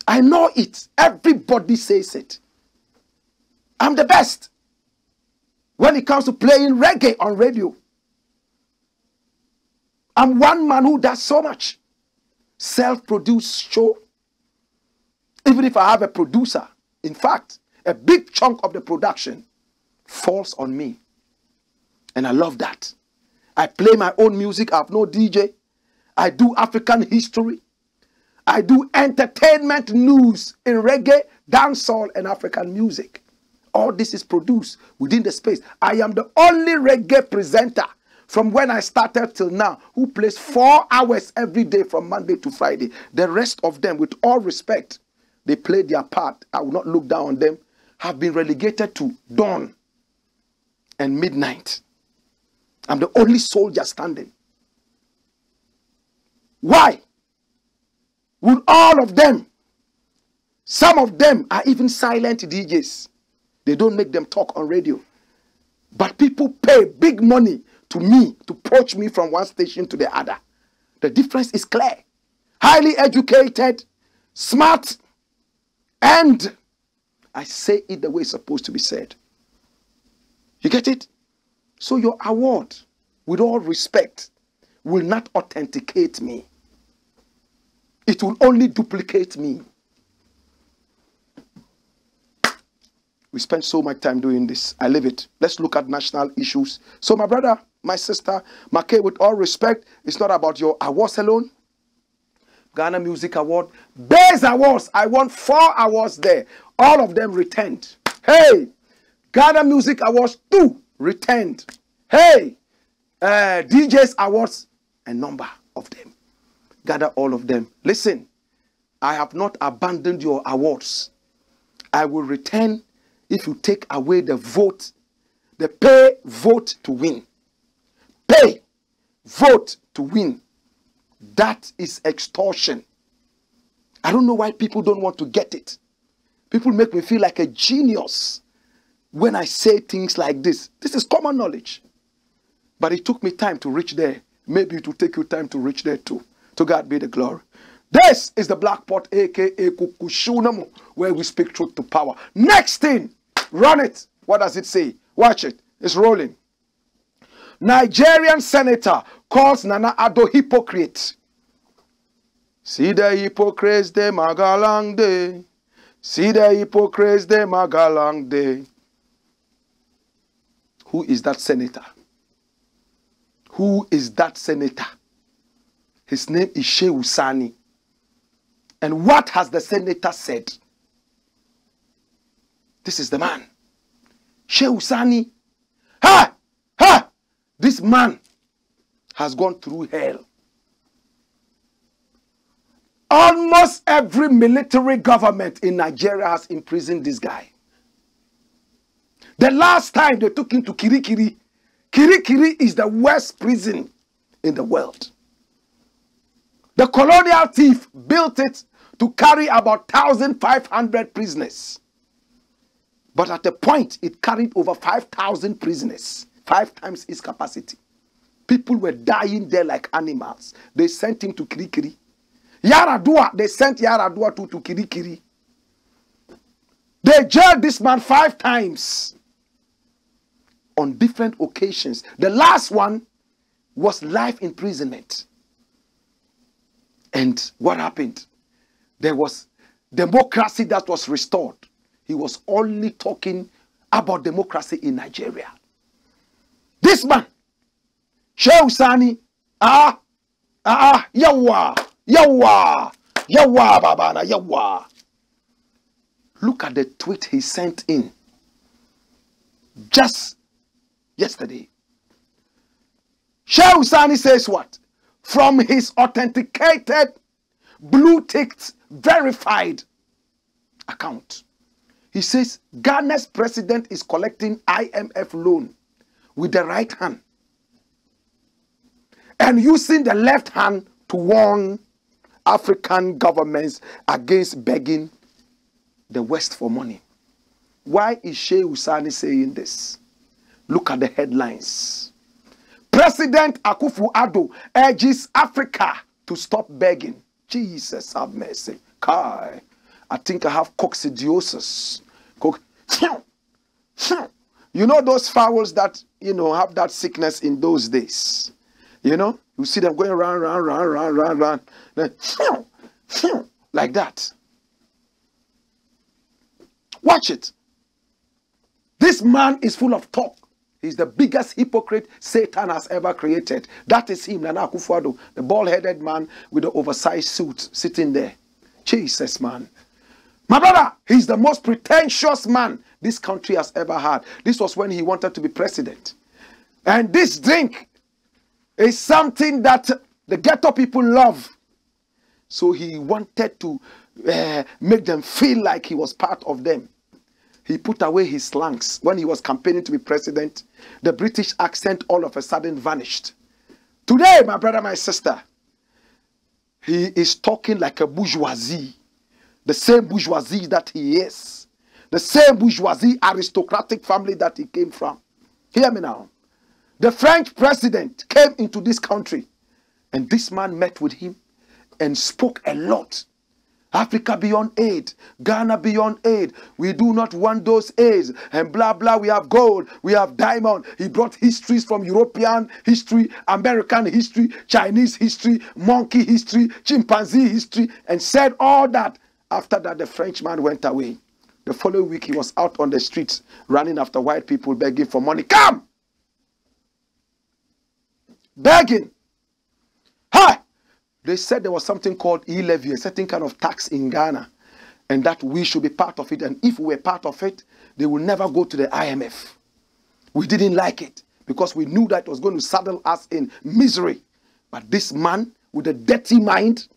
[SPEAKER 1] I know it. Everybody says it. I'm the best when it comes to playing reggae on radio. I'm one man who does so much. Self-produced show. Even if I have a producer, in fact, a big chunk of the production falls on me. And I love that. I play my own music. I have no DJ. I do African history. I do entertainment news in reggae, dancehall, and African music. All this is produced within the space. I am the only reggae presenter from when I started till now who plays 4 hours every day from Monday to Friday. The rest of them, with all respect, they played their part. I will not look down on them. Have been relegated to dawn and midnight. I'm the only soldier standing. Why? With all of them, some of them are even silent DJs. They don't make them talk on radio. But people pay big money to me to poach me from one station to the other. The difference is clear. Highly educated, smart, and I say it the way it's supposed to be said. You get it? So your award, with all respect, will not authenticate me. It will only duplicate me. We spend so much time doing this. I live it. Let's look at national issues. So my brother, my sister, Make, with all respect, it's not about your awards alone. Ghana Music Award, Base Awards. I won 4 awards there. All of them returned. Hey, Ghana Music Awards 2 returned. Hey, DJs Awards, a number of them. Gather all of them. Listen, I have not abandoned your awards. I will return if you take away the vote, the pay vote to win. Pay vote to win. That is extortion. I don't know why people don't want to get it. People make me feel like a genius when I say things like this. This is common knowledge. But it took me time to reach there. Maybe it will take you time to reach there too. To God be the glory. This is the Black Pot, aka Kukushunamo, where we speak truth to power. Next thing, run it. What does it say? Watch it. It's rolling. Nigerian senator calls Nana Addo hypocrite. See the hypocrites, they magalang day. See the hypocrites, they magalang day. Who is that senator? Who is that senator? His name is Shehu Sani. And what has the senator said? This is the man. Shehu Sani. Ha! Ha! This man has gone through hell. Almost every military government in Nigeria has imprisoned this guy. The last time they took him to Kirikiri, Kirikiri is the worst prison in the world. The colonial thief built it to carry about 1,500 prisoners. But at a point, it carried over 5,000 prisoners, 5 times its capacity. People were dying there like animals. They sent him to Kirikiri. Yaradua, they sent Yaradua to Kirikiri. They jailed this man 5 times on different occasions. The last one was life imprisonment. And what happened? There was democracy that was restored. He was only talking about democracy in Nigeria. This man, Shehu Sani, yawa, yawa, yawa, babana, yawa. Look at the tweet he sent in just yesterday. Shehu Sani says what? From his authenticated, blue-ticked, verified account. He says Ghana's president is collecting IMF loan with the right hand and using the left hand to warn African governments against begging the West for money. Why is Shehu Sani saying this? Look at the headlines. President Akufo-Addo urges Africa to stop begging. Jesus have mercy. Kai, I think I have coccidiosis. You know those fowls that, have that sickness in those days. You see them going round. Then, like that. Watch it. This man is full of talk. He's the biggest hypocrite Satan has ever created. That is him, Nana Akufo-Addo, the bald-headed man with the oversized suit sitting there. Jesus, man. My brother, he's the most pretentious man this country has ever had. This was when he wanted to be president. And this drink is something that the ghetto people love. So he wanted to make them feel like he was part of them. He put away his slangs. When he was campaigning to be president, the British accent all of a sudden vanished. Today, my brother, my sister, He is talking like a bourgeoisie. The same bourgeoisie that he is. The same bourgeoisie aristocratic family that he came from. Hear me now. The French president came into this country and this man met with him and spoke a lot. Africa beyond aid, Ghana beyond aid. We do not want those aids and blah blah. We have gold, we have diamond. He brought histories from European history, American history, Chinese history, monkey history, chimpanzee history, and said all that. After that, the Frenchman went away. The following week, he was out on the streets running after white people begging for money. Come! Begging. Hi! They said there was something called e-levy, a certain kind of tax in Ghana, and that we should be part of it. And if we were part of it, they will never go to the IMF. We didn't like it because we knew that it was going to saddle us in misery. But this man with a dirty mind,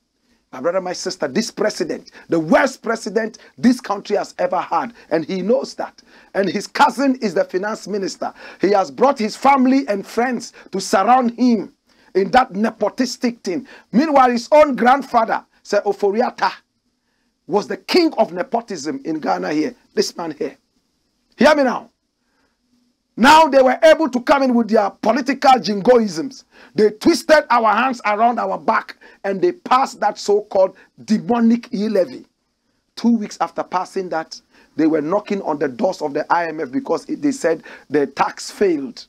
[SPEAKER 1] my brother, my sister, this president, the worst president this country has ever had, and he knows that. And his cousin is the finance minister. He has brought his family and friends to surround him in that nepotistic thing. Meanwhile, his own grandfather, Sir Oforiatta, was the king of nepotism in Ghana here. This man here. Hear me now. Now they were able to come in with their political jingoisms. They twisted our hands around our back and they passed that so-called demonic e-levy. 2 weeks after passing that, they were knocking on the doors of the IMF because they said the tax failed.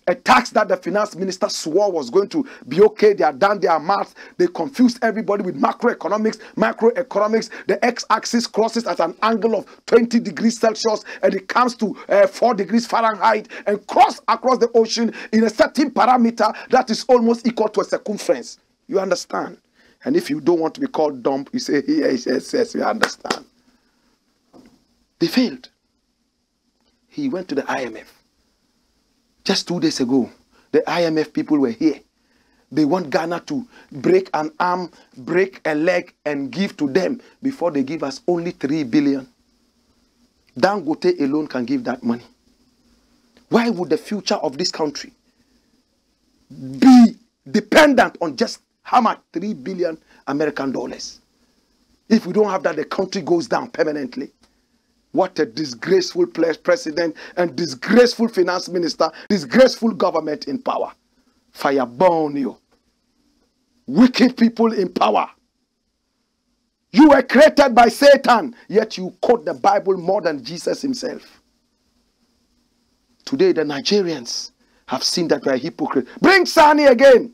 [SPEAKER 1] A tax that the finance minister swore was going to be okay. They had done their math. They confused everybody with macroeconomics. Microeconomics, the x-axis crosses at an angle of 20 degrees Celsius and it comes to 4 degrees Fahrenheit and cross across the ocean in a certain parameter that is almost equal to a circumference. You understand? And if you don't want to be called dumb, you say, yes, we understand. They failed. He went to the IMF. Just 2 days ago, the IMF people were here. They want Ghana to break an arm, break a leg, and give to them before they give us only 3 billion. Dangote alone can give that money. Why would the future of this country be dependent on just how much? 3 billion American dollars. If we don't have that, the country goes down permanently. What a disgraceful president and disgraceful finance minister, disgraceful government in power. Fire burn you. Wicked people in power. You were created by Satan, yet you quote the Bible more than Jesus himself. Today the Nigerians have seen that we are hypocrites. Bring Sani again.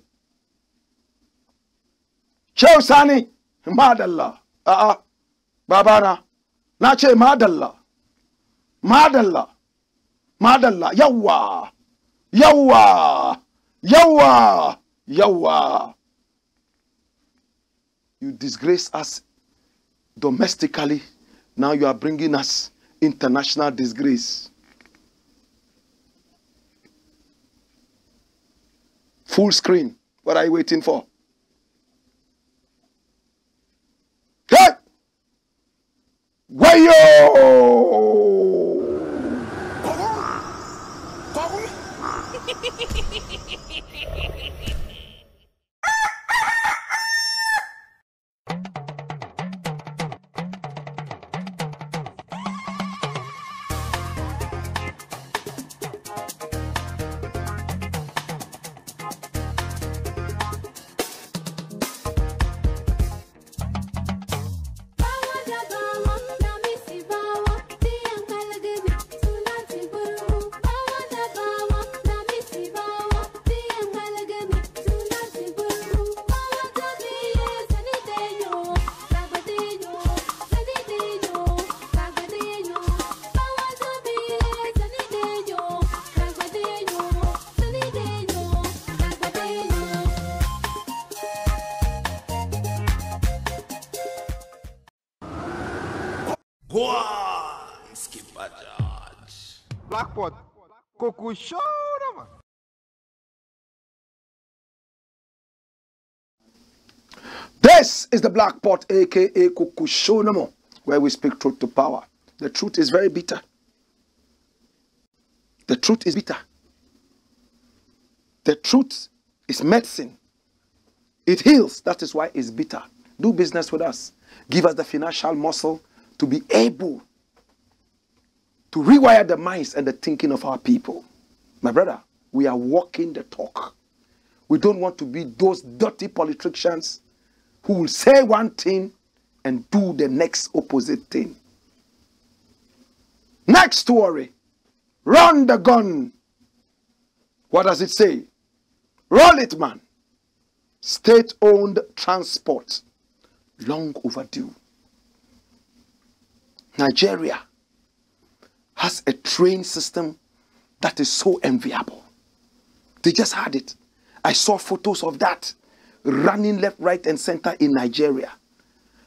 [SPEAKER 1] Show Sani. Madallah. Babana. Nache madalla. Madalla. Madalla. Yawa. Yawa. Yawa. Yawa. You disgrace us domestically. Now you are bringing us international disgrace. Full screen. What are you waiting for? Hey! Wayo!
[SPEAKER 5] Blackpot, Coco Show.
[SPEAKER 1] This is the Black Pot, aka Kukushonamo, where we speak truth to power. The truth is very bitter. The truth is bitter. The truth is medicine. It heals. That is why it's bitter. Do business with us. Give us the financial muscle to be able to rewire the minds and the thinking of our people. My brother, we are walking the talk. We don't want to be those dirty politicians who will say one thing and do the next opposite thing. Next story. Run the gun. What does it say? Roll it, man. State-owned transport. Long overdue. Nigeria has a train system that is so enviable. They just had it. I saw photos of that running left, right, and center in Nigeria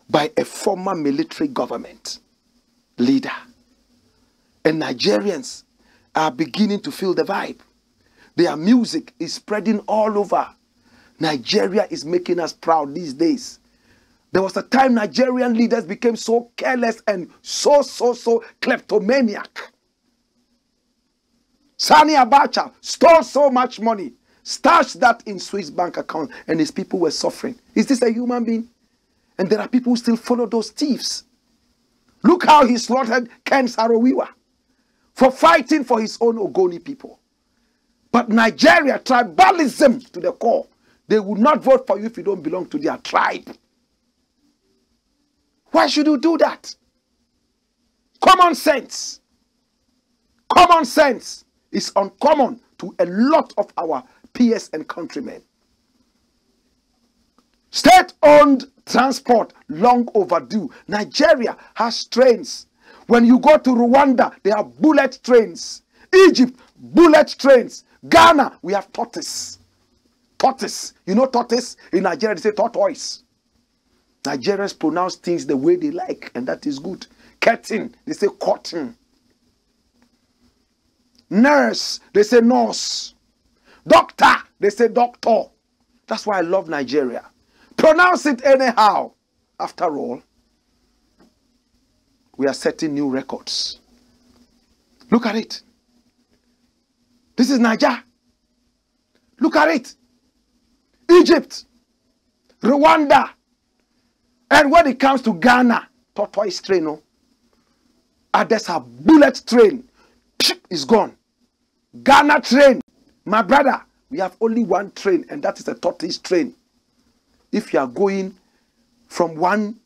[SPEAKER 1] by a former military government leader. And Nigerians are beginning to feel the vibe. Their music is spreading all over. Nigeria is making us proud these days. There was a time Nigerian leaders became so careless and so kleptomaniac. Sani Abacha stole so much money, stashed that in Swiss bank account, and his people were suffering. Is this a human being? And there are people who still follow those thieves. Look how he slaughtered Ken Saro-Wiwa for fighting for his own Ogoni people. But Nigeria, tribalism to the core. They will not vote for you if you don't belong to their tribe. Why should you do that? Common sense. Common sense is uncommon to a lot of our peers and countrymen. State-owned transport, long overdue. Nigeria has trains. When you go to Rwanda, they have bullet trains. Egypt, bullet trains. Ghana, we have tortoise. Tortoise. You know tortoise? In Nigeria, they say tortoise. Nigerians pronounce things the way they like, and that is good. Curtain, they say cotton. Nurse, they say nurse. Doctor, they say doctor. That's why I love Nigeria. Pronounce it anyhow. After all, we are setting new records. Look at it. This is Niger. Look at it. Egypt, Rwanda, and when it comes to Ghana, tortoise train, no? Others have bullet train. Is gone. Ghana train. My brother, we have only one train, and that is a tortoise train. If you are going from one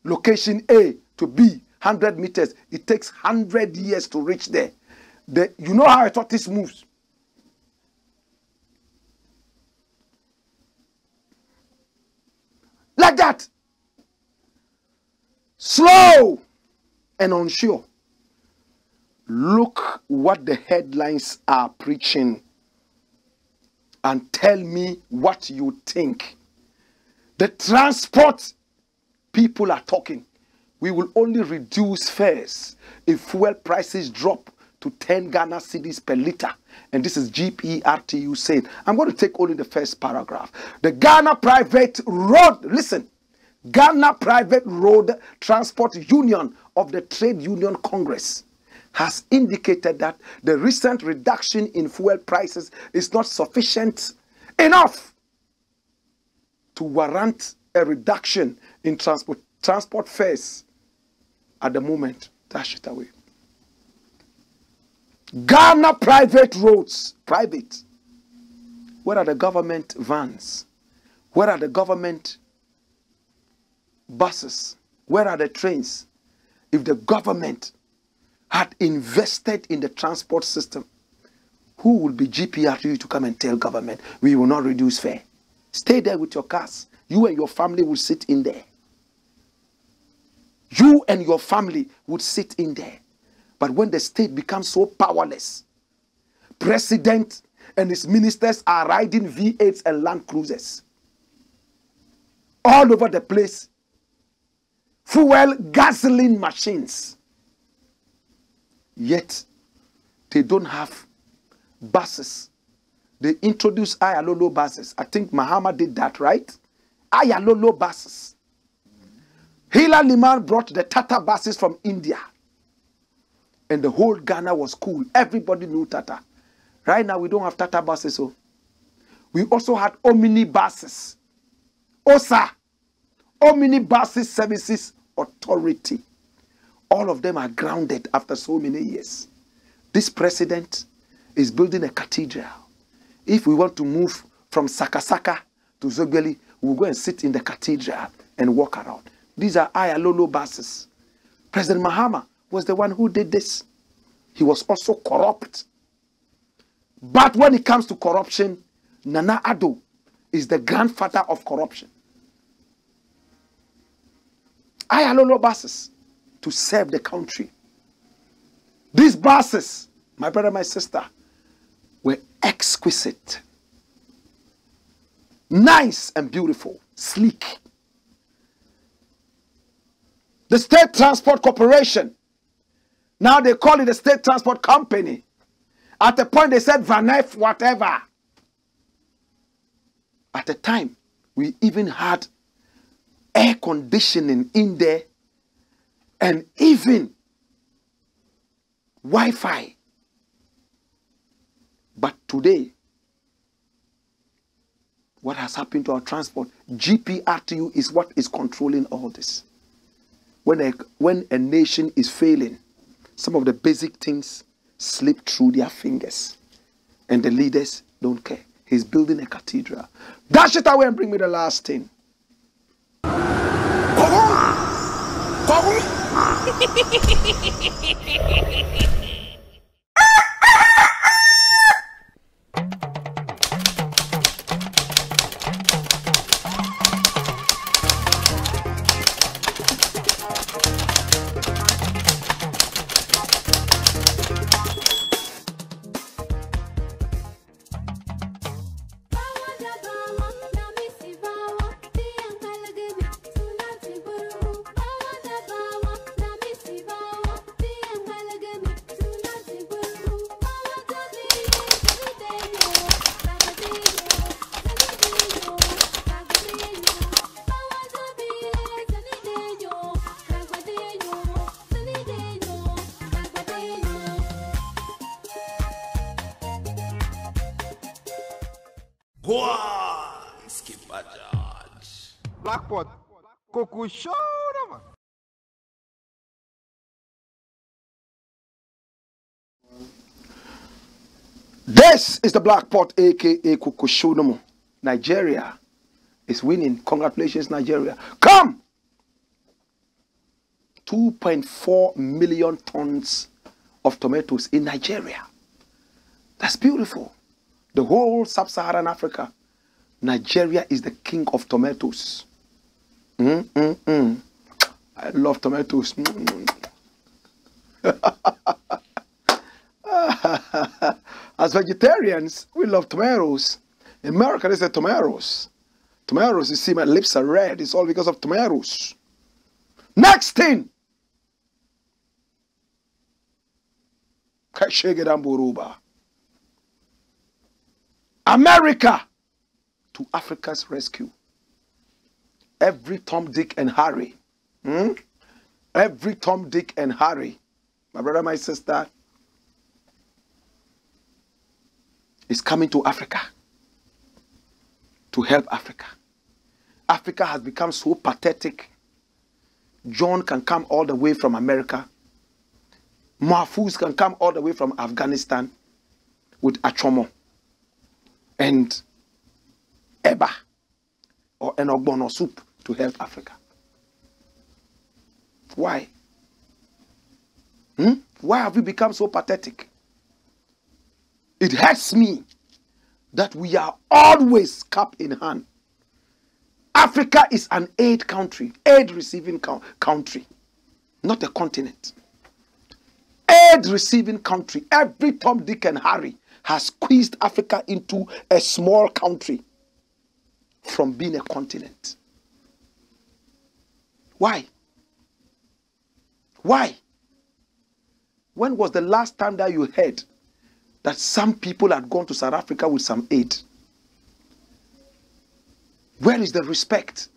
[SPEAKER 1] location A to B, 100 meters, it takes 100 years to reach there. You know how a tortoise moves? Like that. Slow and unsure. Look what the headlines are preaching and tell me what you think. The transport people are talking. We will only reduce fares if fuel prices drop to 10 Ghana cedis per liter. And this is GPRTU saying. I'm going to take only the first paragraph. The Ghana Private Road, listen, Ghana Private Road Transport Union of the Trade Union Congress has indicated that the recent reduction in fuel prices is not sufficient enough to warrant a reduction in transport fares at the moment. Dash it away. Ghana Private Roads, private. Where are the government vans? Where are the government buses? Where are the trains? If the government had invested in the transport system, who will be GPRU to come and tell government we will not reduce fare? Stay there with your cars. You and your family will sit in there. You and your family would sit in there. But when the state becomes so powerless, president and his ministers are riding V8s and Land Cruisers all over the place. Fuel, gasoline machines. Yet, they don't have buses. They introduced Ayalolo buses. I think Mahama did that, right? Ayalolo buses. Hila Liman brought the Tata buses from India. And the whole Ghana was cool. Everybody knew Tata. Right now, we don't have Tata buses. So we also had Omni buses. OSA, Omnibus Services Authority. All of them are grounded after so many years. This president is building a cathedral. If we want to move from Sakasaka to Zogbeli, we'll go and sit in the cathedral and walk around. These are Ayalolo buses. President Mahama was the one who did this. He was also corrupt. But when it comes to corruption, Nana Addo is the grandfather of corruption. Ayalolo buses to serve the country. These buses, my brother, my sister, were exquisite, nice and beautiful, sleek. The State Transport Corporation, now they call it the State Transport Company. At the point they said Vanef whatever. At the time, we even had air conditioning in there and even Wi-Fi. But today, what has happened to our transport? GPRTU is what is controlling all this. When a nation is failing, some of the basic things slip through their fingers. And the leaders don't care. He's building a cathedral. Dash it away and bring me the last thing.
[SPEAKER 5] Blackpot. Coco Show, man.
[SPEAKER 1] This is the Blackpot, aka Kukushunomo. Nigeria is winning. Congratulations, Nigeria. Come! 2.4 million tons of tomatoes in Nigeria. That's beautiful. The whole sub-Saharan Africa, Nigeria is the king of tomatoes. I love tomatoes. As vegetarians, we love tomatoes. In America, they say tomatoes. Tomatoes, you see, my lips are red. It's all because of tomatoes. Next thing. America to Africa's rescue. Every Tom, Dick, and Harry. Every Tom, Dick, and Harry. My brother, my sister, is coming to Africa to help Africa. Africa has become so pathetic. John can come all the way from America. Mahfouz can come all the way from Afghanistan with Achomo and Eba or an Ogbono soup to help Africa. Why? Why have we become so pathetic? It hurts me that we are always cap in hand. Africa is an aid country, aid receiving country, not a continent. Aid receiving country. Every Tom, Dick, and Harry has squeezed Africa into a small country from being a continent. Why? Why? When was the last time that you heard that some people had gone to South Africa with some aid? Where is the respect?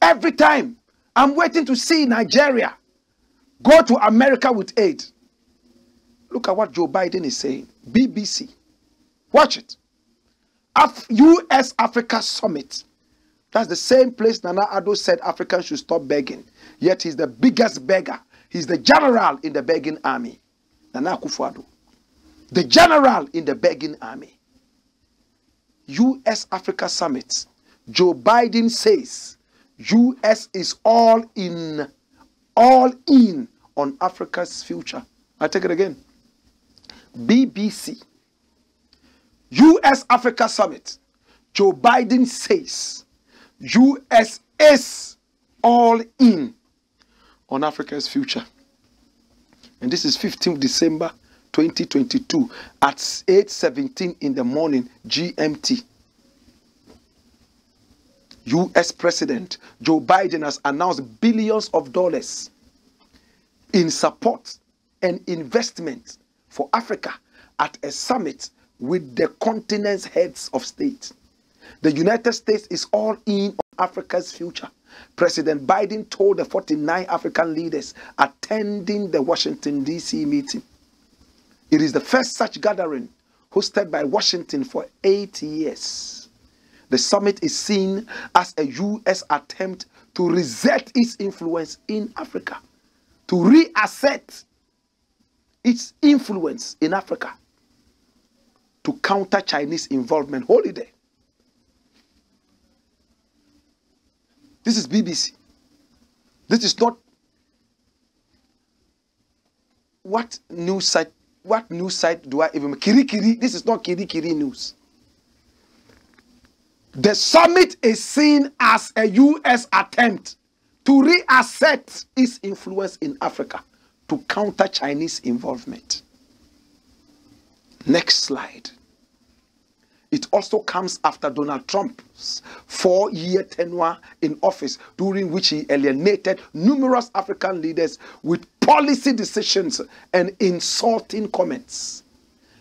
[SPEAKER 1] Every time I'm waiting to see Nigeria go to America with aid. Look at what Joe Biden is saying. BBC. Watch it. US Africa Summit. That's the same place Nana Addo said Africans should stop begging. Yet he's the biggest beggar. He's the general in the begging army. Nana Akufo-Addo. The general in the begging army. US Africa Summit. Joe Biden says US is all in on Africa's future. I take it again. BBC. US Africa Summit. Joe Biden says US is all in on Africa's future. And this is 15th December 2022 at 8:17 in the morning GMT. US President Joe Biden has announced billions of dollars in support and investment for Africa at a summit with the continent's heads of state. The United States is all in on Africa's future. President Biden told the 49 African leaders attending the Washington, D.C. meeting. It is the first such gathering hosted by Washington for 8 years. The summit is seen as a U.S. attempt to reset its influence in Africa, to reassert its influence in Africa, to counter Chinese involvement. Hold it there. This is BBC. This is not what news site do I even Kiri? This is not Kiri news. The summit is seen as a US attempt to reassert its influence in Africa, to counter Chinese involvement. Next slide. It also comes after Donald Trump's 4-year tenure in office, during which he alienated numerous African leaders with policy decisions and insulting comments.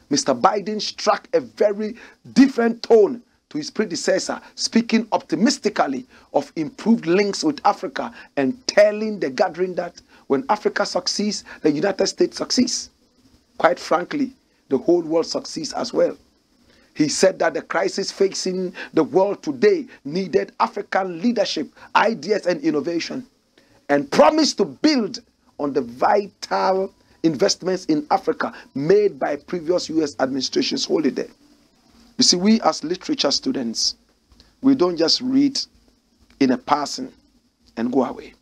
[SPEAKER 1] Mr. Biden struck a very different tone to his predecessor, speaking optimistically of improved links with Africa and telling the gathering that when Africa succeeds, the United States succeeds. Quite frankly, the whole world succeeds as well. He said that the crisis facing the world today needed African leadership, ideas, and innovation, and promised to build on the vital investments in Africa made by previous U.S. administrations. Hold it there. You see, we as literature students, we don't just read in a passing and go away.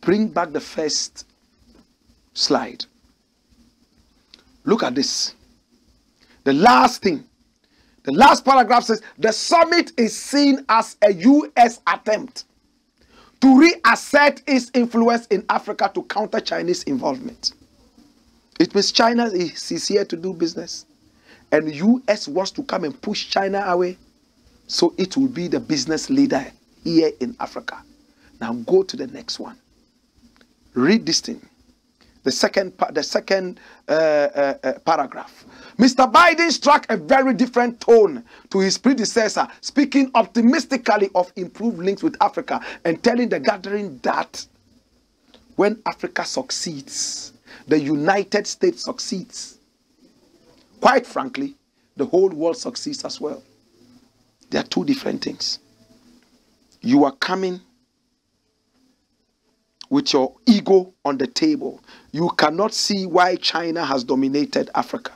[SPEAKER 1] Bring back the first slide. Look at this. The last thing, the last paragraph says, the summit is seen as a U.S. attempt to reassert its influence in Africa to counter Chinese involvement. It means China is here to do business, and the U.S. wants to come and push China away, so it will be the business leader here in Africa. Now go to the next one. Read this thing. The second paragraph. Mr. Biden struck a very different tone to his predecessor, speaking optimistically of improved links with Africa and telling the gathering that when Africa succeeds, the United States succeeds. Quite frankly, the whole world succeeds as well. There are two different things. You are coming with your ego on the table. You cannot see why China has dominated Africa.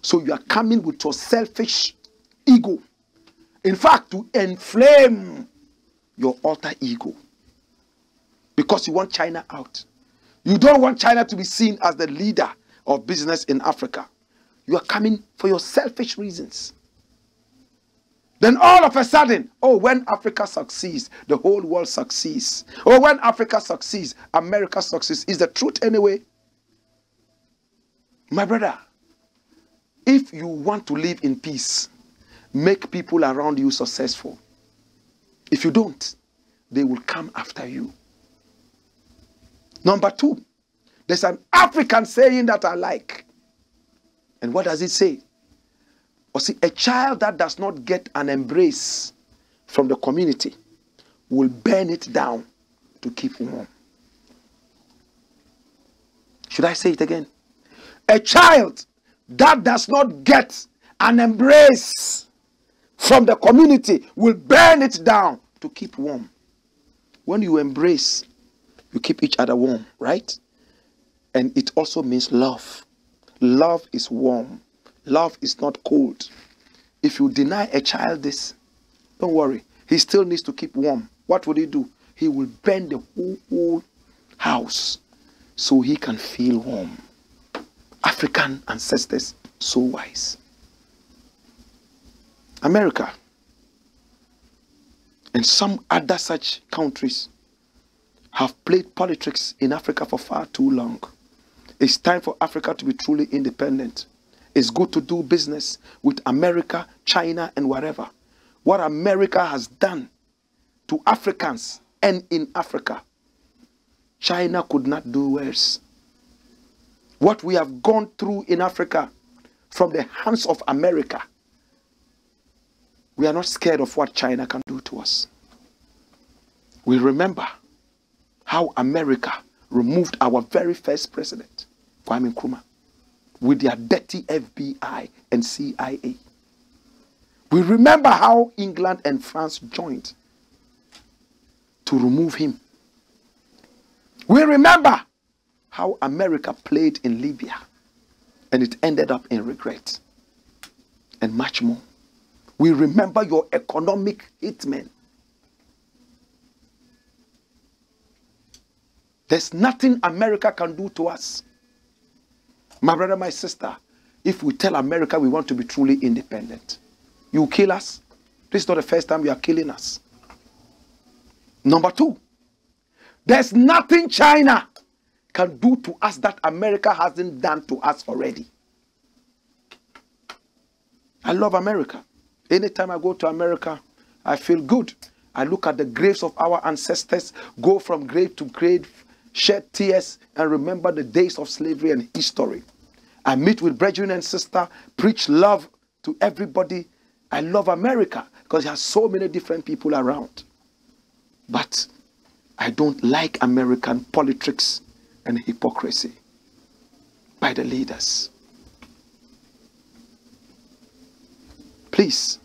[SPEAKER 1] So you are coming with your selfish ego. In fact, to inflame your alter ego. Because you want China out. You don't want China to be seen as the leader of business in Africa. You are coming for your selfish reasons. Then all of a sudden, oh, when Africa succeeds, the whole world succeeds. Oh, when Africa succeeds, America succeeds. Is the truth anyway? My brother, if you want to live in peace, make people around you successful. If you don't, they will come after you. Number two, there's an African saying that I like. And what does it say? Or see, a child that does not get an embrace from the community will burn it down to keep warm. Should I say it again? A child that does not get An embrace from the community will burn it down to keep warm. When you embrace, you keep each other warm, right? And it also means love. Love is warm. Love is not cold. If you deny a child this, don't worry. He still needs to keep warm. What will he do? He will burn the whole house so he can feel warm. African ancestors, so wise. America and some other such countries have played politics in Africa for far too long. It's time for Africa to be truly independent. It's good to do business with America, China, and whatever. What America has done to Africans and in Africa, China could not do worse. What we have gone through in Africa from the hands of America, we are not scared of what China can do to us. We remember how America removed our very first president, Kwame Nkrumah, with their dirty FBI and CIA. We remember how England and France joined to remove him. We remember how America played in Libya and it ended up in regret and much more. We remember your economic hitmen. There's nothing America can do to us. My brother, my sister, if we tell America we want to be truly independent, you kill us. This is not the first time you are killing us. Number two, there's nothing China can do to us that America hasn't done to us already. I love America. Anytime I go to America, I feel good. I look at the graves of our ancestors, go from grave to grave, shed tears, and remember the days of slavery and history. I meet with brethren and sisters, preach love to everybody. I love America because it has so many different people around. But I don't like American politics and hypocrisy by the leaders. Please,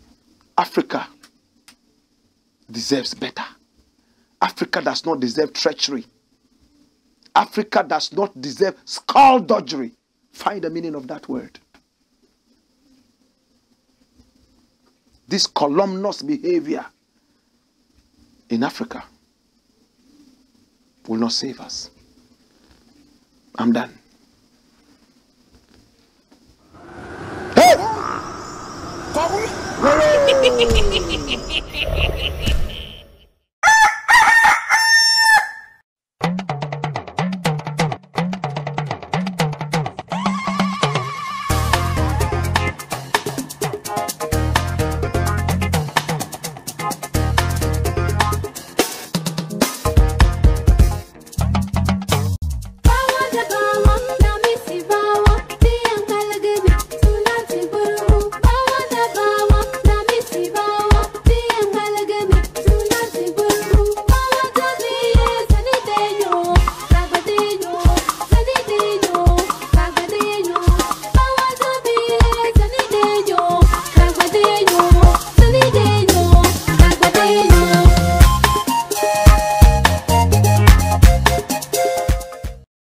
[SPEAKER 1] Africa deserves better. Africa does not deserve treachery. Africa does not deserve skullduggery. Find the meaning of that word. This columnous behavior in Africa will not save us. I'm done. Hey!